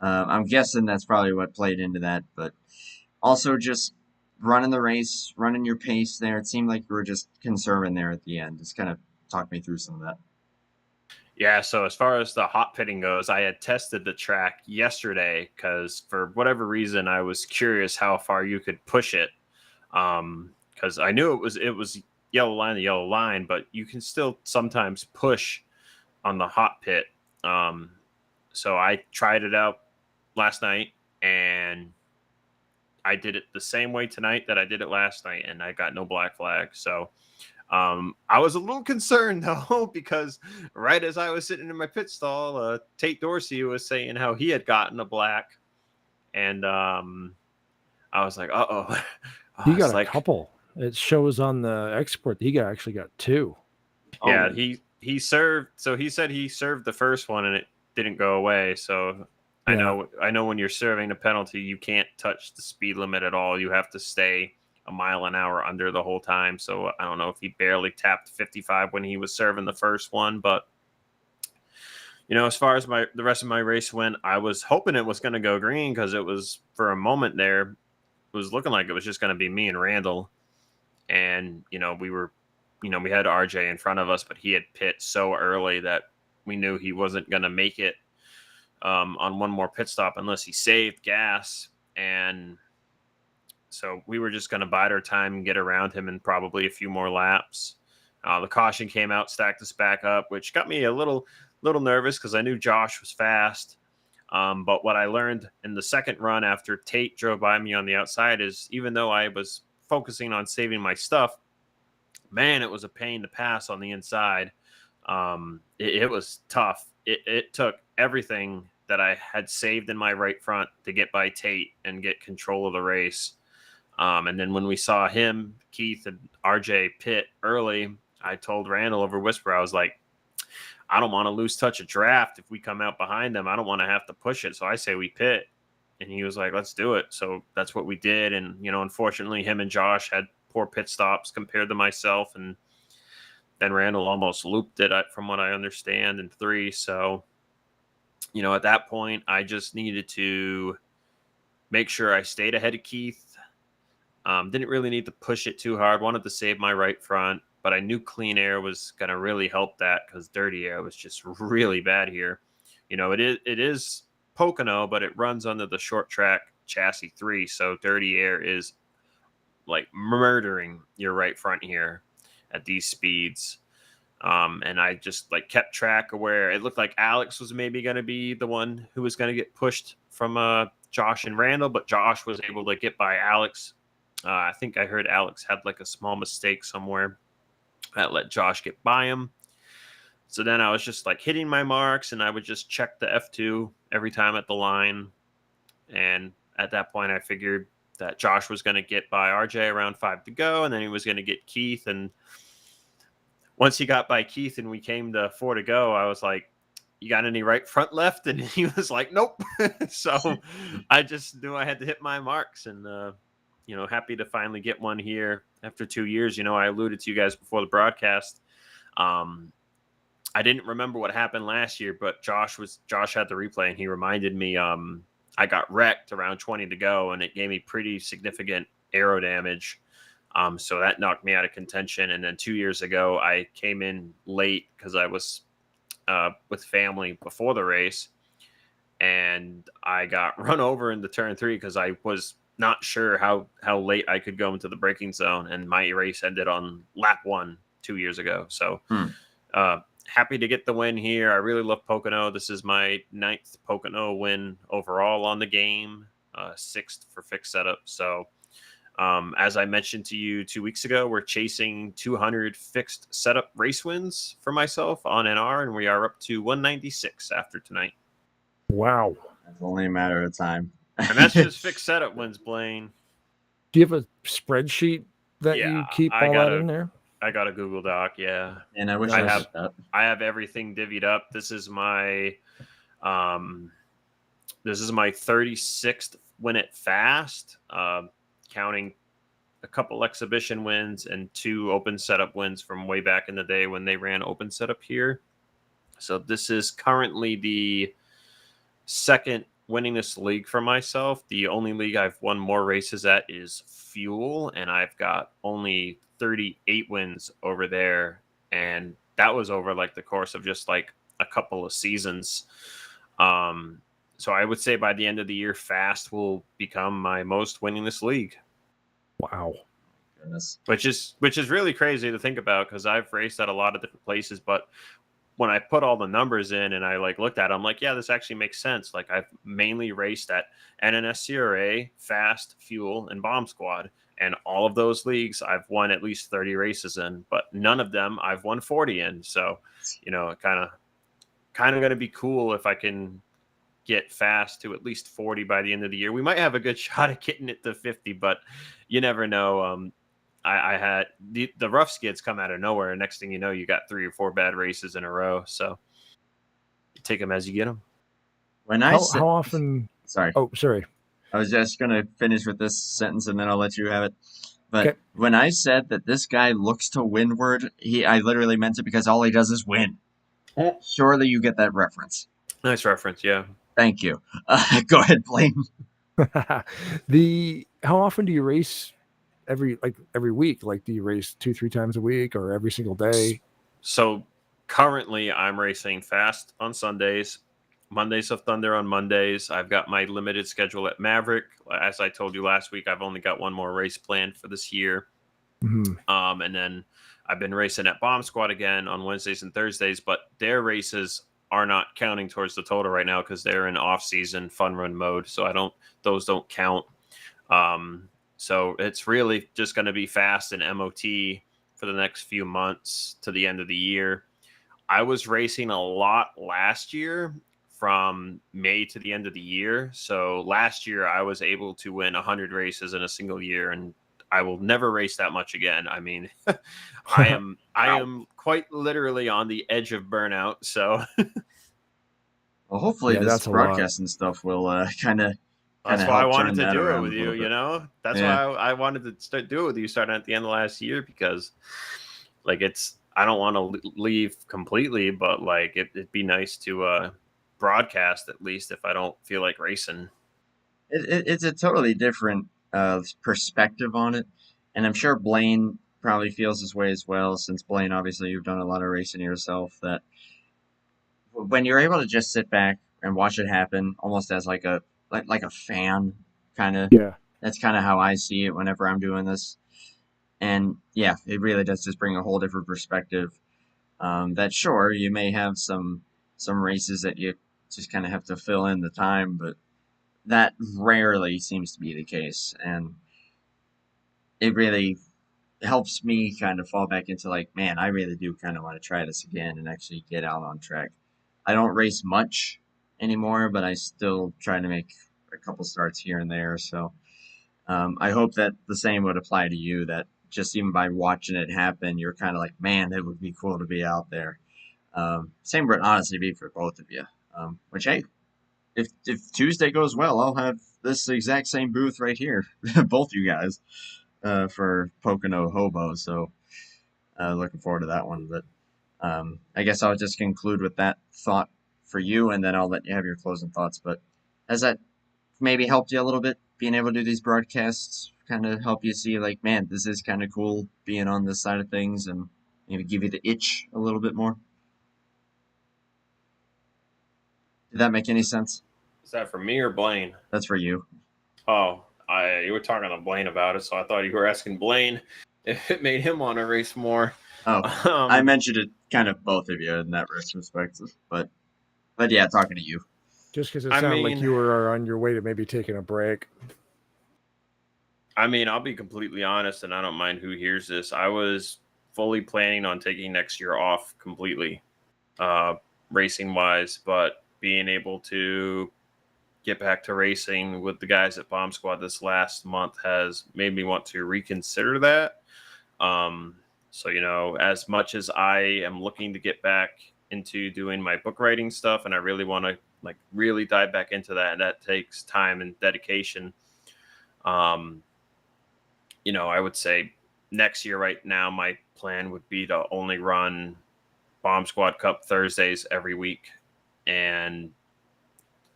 I'm guessing that's probably what played into that, but also just running the race, running your pace there. It seemed like you were just conserving there at the end. Just kind of talk me through some of that. Yeah, so as far as the hot pitting goes, I had tested the track yesterday because for whatever reason I was curious how far you could push it. Because I knew it was yellow line to yellow line, but you can still sometimes push on the hot pit. So I tried it out last night, and I did it the same way tonight that I did it last night, and I got no black flag. So I was a little concerned, though, because right as I was sitting in my pit stall, Tate Dorsey was saying how he had gotten a black, and I was like, uh-oh. He got a couple. It shows on the export that he actually got 2. Yeah, he served. So he said he served the first one, and it didn't go away. So I know when you're serving a penalty, you can't touch the speed limit at all. You have to stay a mile an hour under the whole time. So I don't know if he barely tapped 55 when he was serving the first one, but as far as the rest of my race went, I was hoping it was going to go green, because it was, for a moment there, it was looking like it was just going to be me and Randall, and we had RJ in front of us, but he had pit so early that we knew he wasn't going to make it on one more pit stop unless he saved gas. And so we were just going to bide our time and get around him in probably a few more laps. The caution came out, stacked us back up, which got me a little nervous because I knew Josh was fast. But what I learned in the second run after Tate drove by me on the outside is, even though I was focusing on saving my stuff, man, it was a pain to pass on the inside. It was tough. It took everything that I had saved in my right front to get by Tate and get control of the race. And then when we saw him, Keith, and RJ pit early, I told Randall over whisper, I was like, I don't want to lose touch of draft. If we come out behind them, I don't want to have to push it. So I say we pit. And he was like, let's do it. So that's what we did. And, unfortunately, him and Josh had poor pit stops compared to myself. And then Randall almost looped it, from what I understand, in 3. So at that point, I just needed to make sure I stayed ahead of Keith. Didn't really need to push it too hard. Wanted to save my right front, but I knew clean air was going to really help that because dirty air was just really bad here. It is Pocono, but it runs under the short track chassis 3, so dirty air is like murdering your right front here at these speeds. And I just like kept track of where it looked like Alex was maybe going to be the one who was going to get pushed from Josh and Randall, but Josh was able to get by Alex. I think I heard Alex had like a small mistake somewhere that let Josh get by him. So then I was just like hitting my marks, and I would just check the F2 every time at the line. And at that point, I figured that Josh was going to get by RJ around 5 to go, and then he was going to get Keith. And once he got by Keith and we came to 4 to go, I was like, you got any right front left? And he was like, nope. So I just knew I had to hit my marks, and, happy to finally get one here after 2 years. I alluded to you guys before the broadcast. I didn't remember what happened last year, but Josh had the replay, and he reminded me, I got wrecked around 20 to go, and it gave me pretty significant aero damage. So that knocked me out of contention. And then 2 years ago, I came in late because I was with family before the race, and I got run over into turn 3 because I was not sure how late I could go into the braking zone, and my race ended on lap 1 2 years ago. So happy to get the win here. I really love Pocono. This is my 9th Pocono win overall on the game, 6th for fixed setup. So as I mentioned to you 2 weeks ago, we're chasing 200 fixed setup race wins for myself on NR, and we are up to 196 after tonight. Wow. It's only a matter of time. And that's just fixed setup wins, Blaine. Do you have a spreadsheet that you keep all that in there? I got a Google Doc, yeah. And I wish I had that. I have everything divvied up. This is my 36th win at Fast, counting a couple exhibition wins and 2 open setup wins from way back in the day when they ran open setup here. So this is currently the 2nd winningest league for myself. The only league I've won more races at is Fuel, and I've got only 38 wins over there, and that was over like the course of just like a couple of seasons. So I would say by the end of the year, Fast will become my most winningest league. Wow. Goodness. Which is really crazy to think about, because I've raced at a lot of different places, but when I put all the numbers in and I like looked at it, I'm like, yeah, this actually makes sense. Like, I've mainly raced at NNS CRA, Fast, Fuel, and Bomb Squad. And all of those leagues I've won at least 30 races in, but none of them I've won 40 in. So, kind of going to be cool if I can get Fast to at least 40 by the end of the year. We might have a good shot at getting it to 50, but you never know. I had the rough skids come out of nowhere, and next thing you know, you got 3 or 4 bad races in a row. So you take them as you get them. How often? Sorry. Oh, sorry. I was just going to finish with this sentence, and then I'll let you have it. But when I said that this guy looks to windward, I literally meant it because all he does is win. Surely you get that reference. Nice reference, yeah. Thank you. Go ahead, Blaine. How often do you race? Every week? Like, do you race 2-3 times a week or every single day? So currently I'm racing Fast on Sundays, Mondays of Thunder on Mondays. I've got my limited schedule at Maverick. As I told you last week, I've only got one more race planned for this year. Mm-hmm. And then I've been racing at Bomb Squad again on Wednesdays and Thursdays, but their races are not counting towards the total right now because they're in off-season fun run mode. So those don't count. So it's really just going to be Fast and MOT for the next few months to the end of the year. I was racing a lot last year from May to the end of the year. So last year I was able to win 100 races in a single year, and I will never race that much again. I mean, I am quite literally on the edge of burnout. So well, hopefully this broadcasting stuff will kind of. That's why I wanted to do it with you, That's why I wanted to do it with you starting at the end of last year, because like I don't want to leave completely, but like it'd be nice to broadcast, at least if I don't feel like racing. It's a totally different perspective on it, and I'm sure Blaine probably feels this way as well, since Blaine, obviously, you've done a lot of racing yourself, that when you're able to just sit back and watch it happen, almost as like a fan, kind of. Yeah. That's kind of how I see it whenever I'm doing this, and yeah, it really does just bring a whole different perspective. That sure, you may have some races that you just kind of have to fill in the time, but that rarely seems to be the case, and it really helps me kind of fall back into like, man, I really do kind of want to try this again and actually get out on track. I don't race much anymore, but I still try to make a couple starts here and there. So I hope that the same would apply to you, that just even by watching it happen, you're kind of like, man, it would be cool to be out there. Same would honestly be for both of you. Which, hey, if Tuesday goes well, I'll have this exact same booth right here, both you guys, for Pocono Hobo. So looking forward to that one. But I guess I'll just conclude with that thought for you, and then I'll let you have your closing thoughts. But has that maybe helped you a little bit, being able to do these broadcasts, kind of help you see like, man, this is kind of cool being on this side of things, and maybe give you the itch a little bit more? Did that make any sense? Is that for me or Blaine? That's for you. Oh, you were talking to Blaine about it, so I thought you were asking Blaine if it made him want to race more. Oh, I mentioned it kind of both of you in that retrospective, but yeah, talking to you. Just because it sounded like you were on your way to maybe taking a break. I mean, I'll be completely honest, and I don't mind who hears this. I was fully planning on taking next year off completely, racing-wise, but being able to get back to racing with the guys at Bomb Squad this last month has made me want to reconsider that. So, you know, as much as I am looking to get back into doing my book writing stuff, and I really want to like really dive back into that, and that takes time and dedication. You know, I would say next year right now, my plan would be to only run Bomb Squad Cup Thursdays every week. And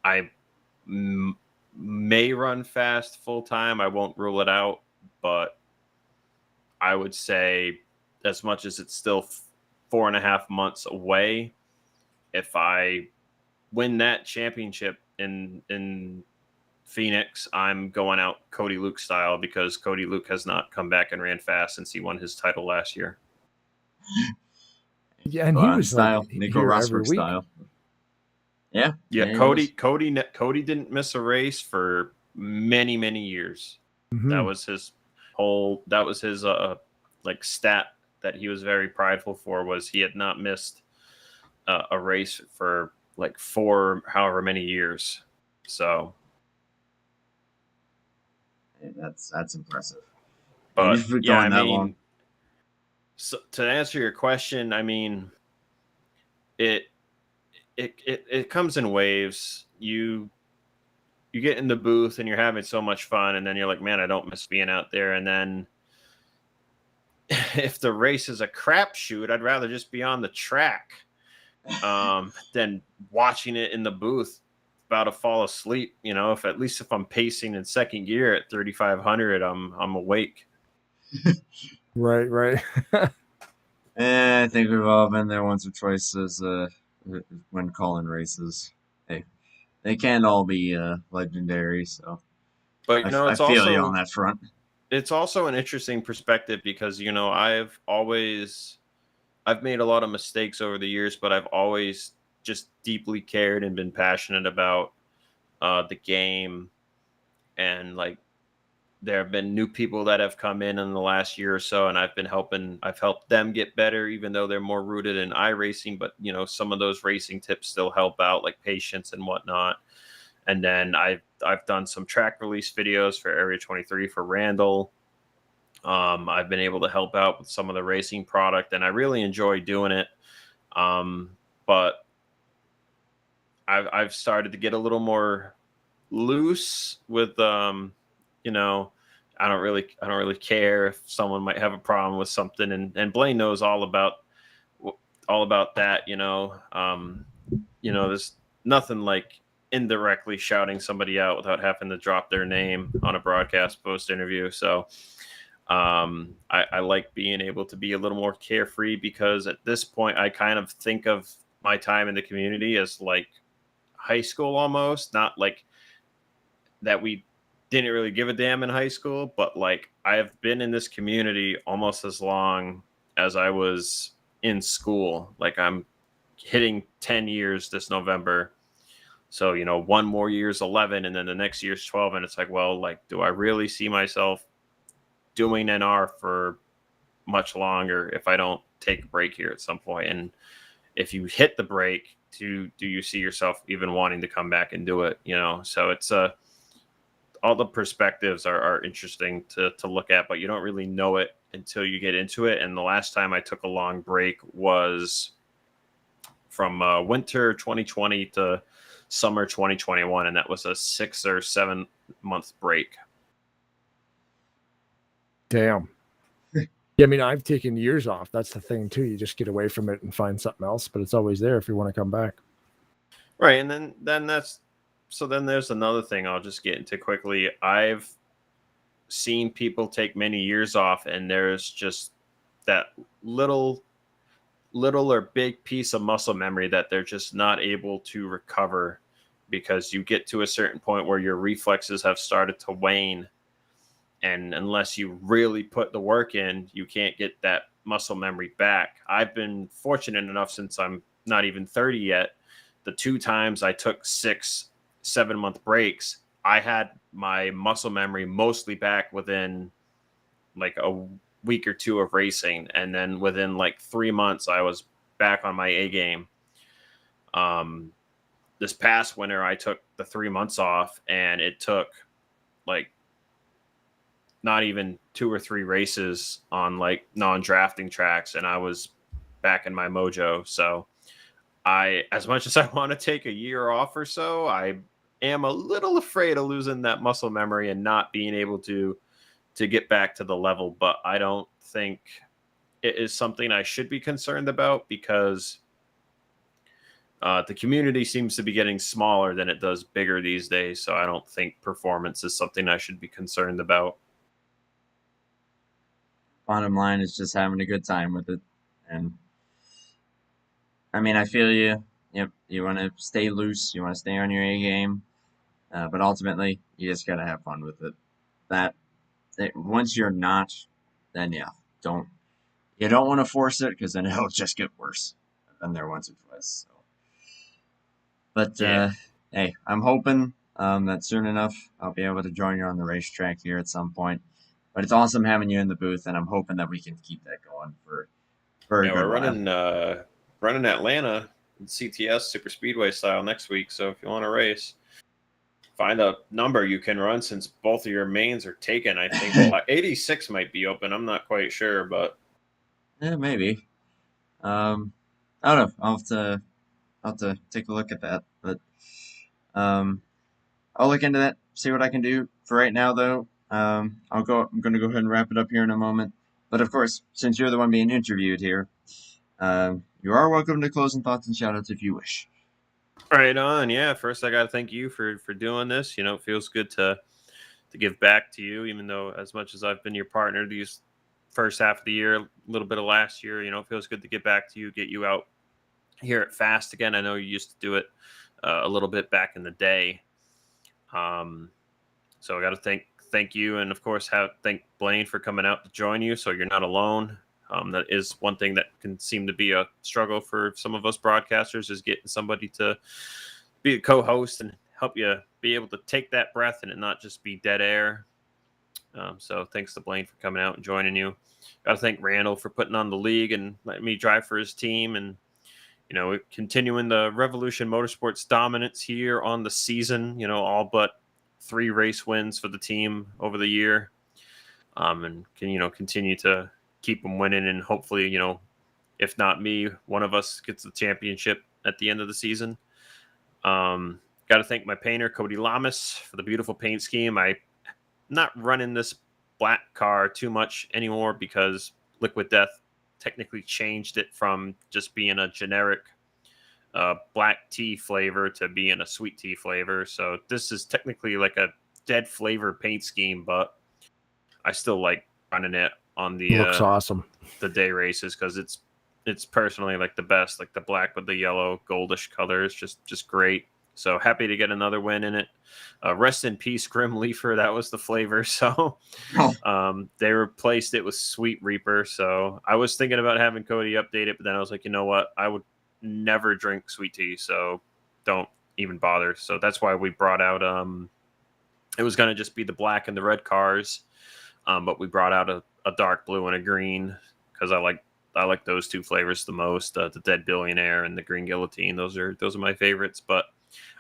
I may run fast full time. I won't rule it out, but I would say, as much as it's still 4.5 months away, if I win that championship in Phoenix, I'm going out Cody Luke style, because Cody Luke has not come back and ran fast since he won his title last year. Yeah, and he was style, like Nico Rosberg style. Yeah. Cody didn't miss a race for many years. Mm-hmm. That was his like stat that he was very prideful for, was he had not missed a race for like 4 however many years. So that's impressive. But yeah, I mean, long. So to answer your question, I mean, it comes in waves. You get in the booth and you're having so much fun, and then you're like, man, I don't miss being out there. And then if the race is a crapshoot, I'd rather just be on the track than watching it in the booth, about to fall asleep. You know, if I'm pacing in second gear at 3,500, I'm awake. Right. I think we've all been there once or twice as when calling races. Hey, they can't all be legendary, so. But you know, I feel you on that front. It's also an interesting perspective, because you know, I've made a lot of mistakes over the years, but I've always just deeply cared and been passionate about the game, and like, there have been new people that have come in the last year or so, and I've helped them get better, even though they're more rooted in iRacing. But you know, some of those racing tips still help out, like patience and whatnot. And then I've done some track release videos for Area 23 for Randall. I've been able to help out with some of the racing product, and I really enjoy doing it. But I've started to get a little more loose with you know, I don't really care if someone might have a problem with something, and Blaine knows all about that. You know, nothing like indirectly shouting somebody out without having to drop their name on a broadcast post interview. So I like being able to be a little more carefree, because at this point I kind of think of my time in the community as like high school almost, not like that we didn't really give a damn in high school, but like I've been in this community almost as long as I was in school. Like I'm hitting 10 years this November. So, you know, one more year's 11 and then the next year's 12. And it's like, well, like, do I really see myself doing NR for much longer if I don't take a break here at some point? And if you hit the break, do you see yourself even wanting to come back and do it? You know, so it's all the perspectives are interesting to look at, but you don't really know it until you get into it. And the last time I took a long break was from winter 2020 to summer 2021, and that was a 6 or 7 month break. Damn. Yeah, I mean, I've taken years off. That's the thing too. You just get away from it and find something else, but it's always there if you want to come back. Right, and then there's another thing I'll just get into quickly. I've seen people take many years off, and there's just that little or big piece of muscle memory that they're just not able to recover, because you get to a certain point where your reflexes have started to wane. And unless you really put the work in, you can't get that muscle memory back. I've been fortunate enough, since I'm not even 30 yet, the 2 times I took 6-7 month breaks, I had my muscle memory mostly back within like a week or 2 of racing. And then within like 3 months, I was back on my A game. This past winter, I took the 3 months off, and it took like not even 2 or 3 races on like non-drafting tracks, and I was back in my mojo. So as much as I want to take a year off or so, I am a little afraid of losing that muscle memory and not being able to get back to the level. But I don't think it is something I should be concerned about, because the community seems to be getting smaller than it does bigger these days. So I don't think performance is something I should be concerned about. Bottom line is just having a good time with it. And I mean, I feel you. Yep, you want to stay loose, you want to stay on your A game, but ultimately, you just gotta have fun with it. Once you're not, then yeah, you don't want to force it, because then it'll just get worse. I've been there once or twice. So. But hey, I'm hoping that soon enough I'll be able to join you on the racetrack here at some point. But it's awesome having you in the booth, and I'm hoping that we can keep that going for a good we're while. running Atlanta CTS Super Speedway style next week. So if you want to race, find a number you can run, since both of your mains are taken. I think 86 might be open. I'm not quite sure, but yeah, maybe. I don't know. I'll have to take a look at that. But I'll look into that, see what I can do. For right now, though, I'm going to go ahead and wrap it up here in a moment. But of course, since you're the one being interviewed here, you are welcome to closing thoughts and shoutouts if you wish. Right on. Yeah. First, I got to thank you for doing this. You know, it feels good to give back to you, even though as much as I've been your partner these first half of the year, a little bit of last year, you know, it feels good to get back to you, get you out here at Fast again. I know you used to do it a little bit back in the day. So I got to thank you. And of course, thank Blaine for coming out to join you, so you're not alone. That is one thing that can seem to be a struggle for some of us broadcasters, is getting somebody to be a co-host and help you be able to take that breath and it not just be dead air. So thanks to Blaine for coming out and joining you. Got to thank Randall for putting on the league and letting me drive for his team, and you know, continuing the Revolution Motorsports dominance here on the season. You know, all but 3 race wins for the team over the year, and can continue to keep them winning, and hopefully, if not me, one of us gets the championship at the end of the season. Got to thank my painter, Cody Lamas, for the beautiful paint scheme. I'm not running this black car too much anymore, because Liquid Death technically changed it from just being a generic black tea flavor to being a sweet tea flavor. So this is technically like a dead flavor paint scheme, but I still like running it on the Looks awesome. the day races because it's personally like the best. Like the black with the yellow goldish color is just great. So happy to get another win in it. Rest in peace, Grim Leafer. That was the flavor. So they replaced it with Sweet Reaper. So I was thinking about having Cody update it, but then I was like, you know what? I would never drink sweet tea, so don't even bother. So that's why we brought out it was going to just be the black and the red cars, but we brought out a dark blue and a green because I like those two flavors the most. The Dead Billionaire and the Green Guillotine. Those are my favorites. But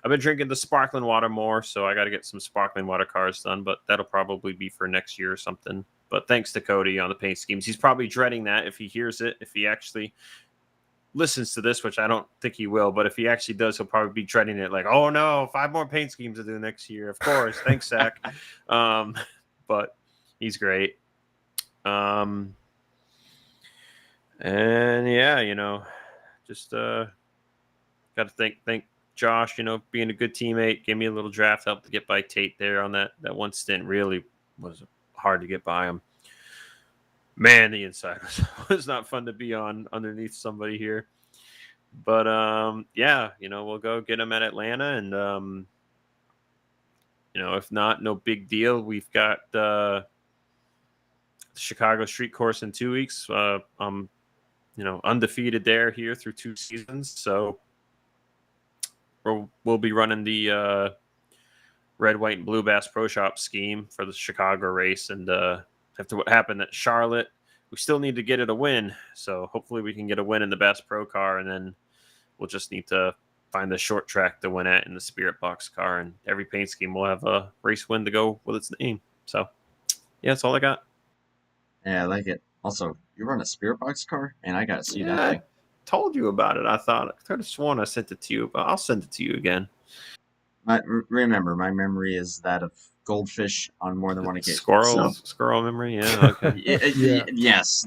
I've been drinking the sparkling water more, so I got to get some sparkling water cars done. But that'll probably be for next year or something. But thanks to Cody on the paint schemes. He's probably dreading that if he hears it. If he actually listens to this, which I don't think he will, but if he actually does, he'll probably be dreading it. Like, oh no, 5 more paint schemes to do next year. Of course, thanks, Zach. But he's great. And yeah, just got to thank Josh, being a good teammate, gave me a little draft help to get by Tate there on that one stint. Really was hard to get by him. Man, the inside was not fun to be on underneath somebody here. But we'll go get him at Atlanta, and if not, no big deal. We've got the Chicago Street Course in 2 weeks. I'm undefeated here through 2 seasons, so we'll be running the Red, White, and Blue Bass Pro Shop scheme for the Chicago race, and after what happened at Charlotte, we still need to get it a win. So hopefully we can get a win in the Bass Pro car, and then we'll just need to find the short track to win at in the Spirit Box car, and every paint scheme will have a race win to go with its name. So yeah, that's all I got. Yeah, I like it. Also, you run a Spirit Box car, and I got to see that thing. I told you about it. I could have sworn I sent it to you, but I'll send it to you again. Remember, my memory is that of goldfish on more than one occasion. Squirrel memory, yeah. Okay. Yes,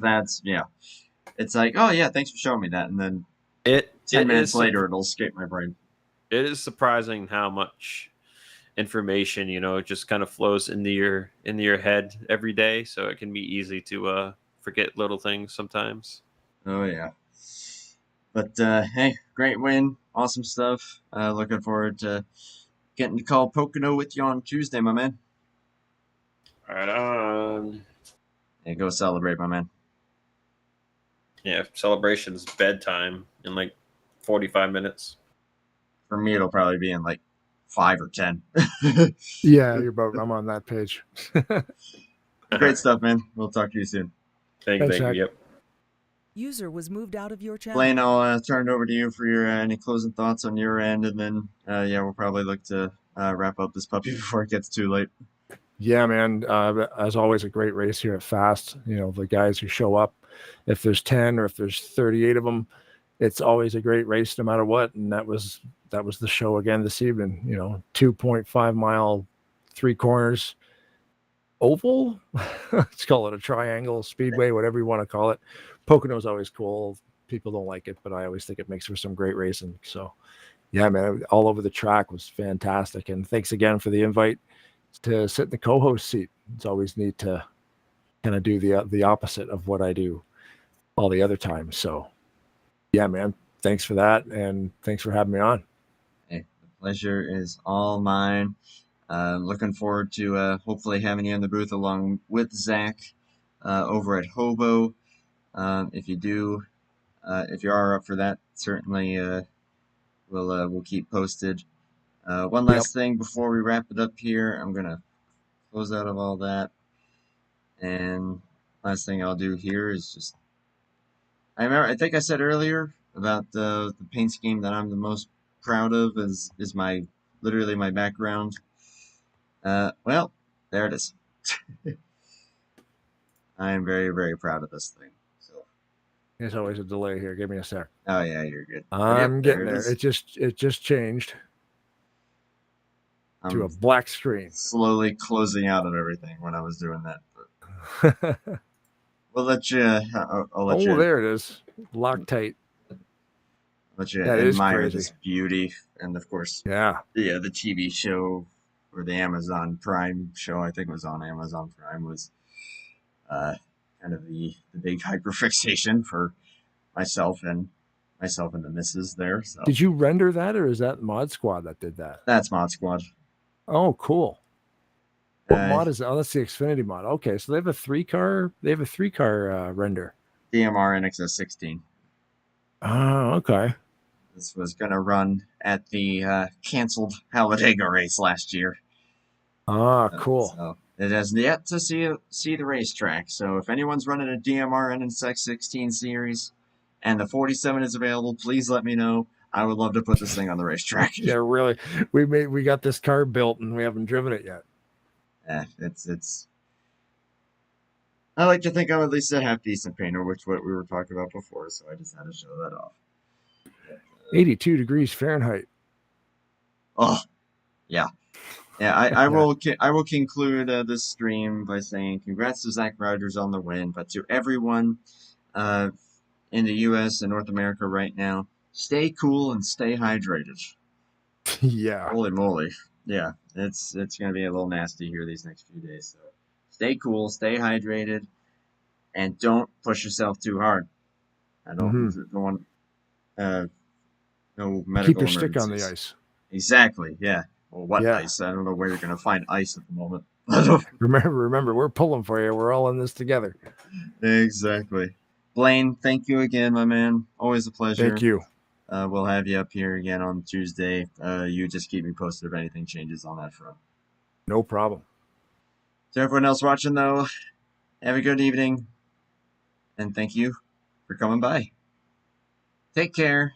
it's like, oh yeah, thanks for showing me that, and then 10 minutes later it'll escape my brain. It is surprising how much information it just kind of flows into your head every day, so it can be easy to forget little things sometimes. Oh yeah. But hey, great win, awesome stuff. Looking forward to getting to call Pocono with you on Tuesday, my man. Right on. Yeah, go celebrate, my man. Yeah, celebration's bedtime in like 45 minutes. For me, it'll probably be in like 5 or 10. Yeah, I'm on that page. Great stuff, man. We'll talk to you soon. Thank you. Yep. User was moved out of your channel. Blaine, I'll turn it over to you for your any closing thoughts on your end, and then we'll probably look to wrap up this puppy before it gets too late. Yeah, man. As always, a great race here at Fast. The guys who show up, if there's 10 or if there's 38 of them, it's always a great race no matter what. And that was the show again this evening. 2.5 mile, 3 corners, oval. Let's call it a triangle, speedway, whatever you want to call it. Pocono is always cool. People don't like it, but I always think it makes for some great racing. So, yeah, man, all over the track was fantastic. And thanks again for the invite to sit in the co-host seat. It's always neat to kind of do the opposite of what I do all the other times. So, yeah, man, thanks for that, and thanks for having me on. Hey, the pleasure is all mine. Looking forward to hopefully having you in the booth along with Zach over at Hobo. If you are up for that, certainly we'll keep posted. One last thing before we wrap it up here, I'm gonna close out of all that, and last thing I'll do here is just I think I said earlier about the paint scheme that I'm the most proud of is literally my background. Well, there it is. I am very, very proud of this thing. There's always a delay here. Give me a sec. Oh yeah, you're good. I'm getting there. It just changed to a black screen. Slowly closing out of everything when I was doing that. But we'll let you. I'll let you. Oh, there it is. Locked tight. But you That is admire crazy. this beauty, and of course, Yeah. the TV show or the Amazon Prime show, I think it was on Amazon Prime, was kind of the big hyperfixation for myself and the missus there. So Did you render that, or is that Mod Squad that did that? that's Mod Squad. Oh, cool. What Uh, mod is that? Oh, that's the Xfinity mod. Okay, so they have a three car render. DMR NXS 16. Oh, okay. This was going to run at the canceled Talladega race last year. Ah, cool. So it has yet to see the racetrack. So if anyone's running a DMR NSX 16 series and the 47 is available, please let me know. I would love to put this thing on the racetrack. Yeah, really. We got this car built and we haven't driven it yet. It's. I like to think I'm at least a half decent painter, which what we were talking about before. So I just had to show that off. 82 degrees Fahrenheit. Oh, yeah. Yeah, I will conclude this stream by saying congrats to Zach Rogers on the win, but to everyone in the U.S. and North America right now, stay cool and stay hydrated. Yeah. Holy moly. Yeah, it's going to be a little nasty here these next few days. So stay cool, stay hydrated, and don't push yourself too hard. I don't want no medical Keep your stick on the emergencies. ice. Exactly, yeah. Well, what Yeah. ice? I don't know where you're going to find ice at the moment. Remember, we're pulling for you. We're all in this together. Exactly. Blaine, thank you again, my man. Always a pleasure. Thank you. We'll have you up here again on Tuesday. You just keep me posted if anything changes on that front. No problem. To everyone else watching, though, have a good evening, and thank you for coming by. Take care.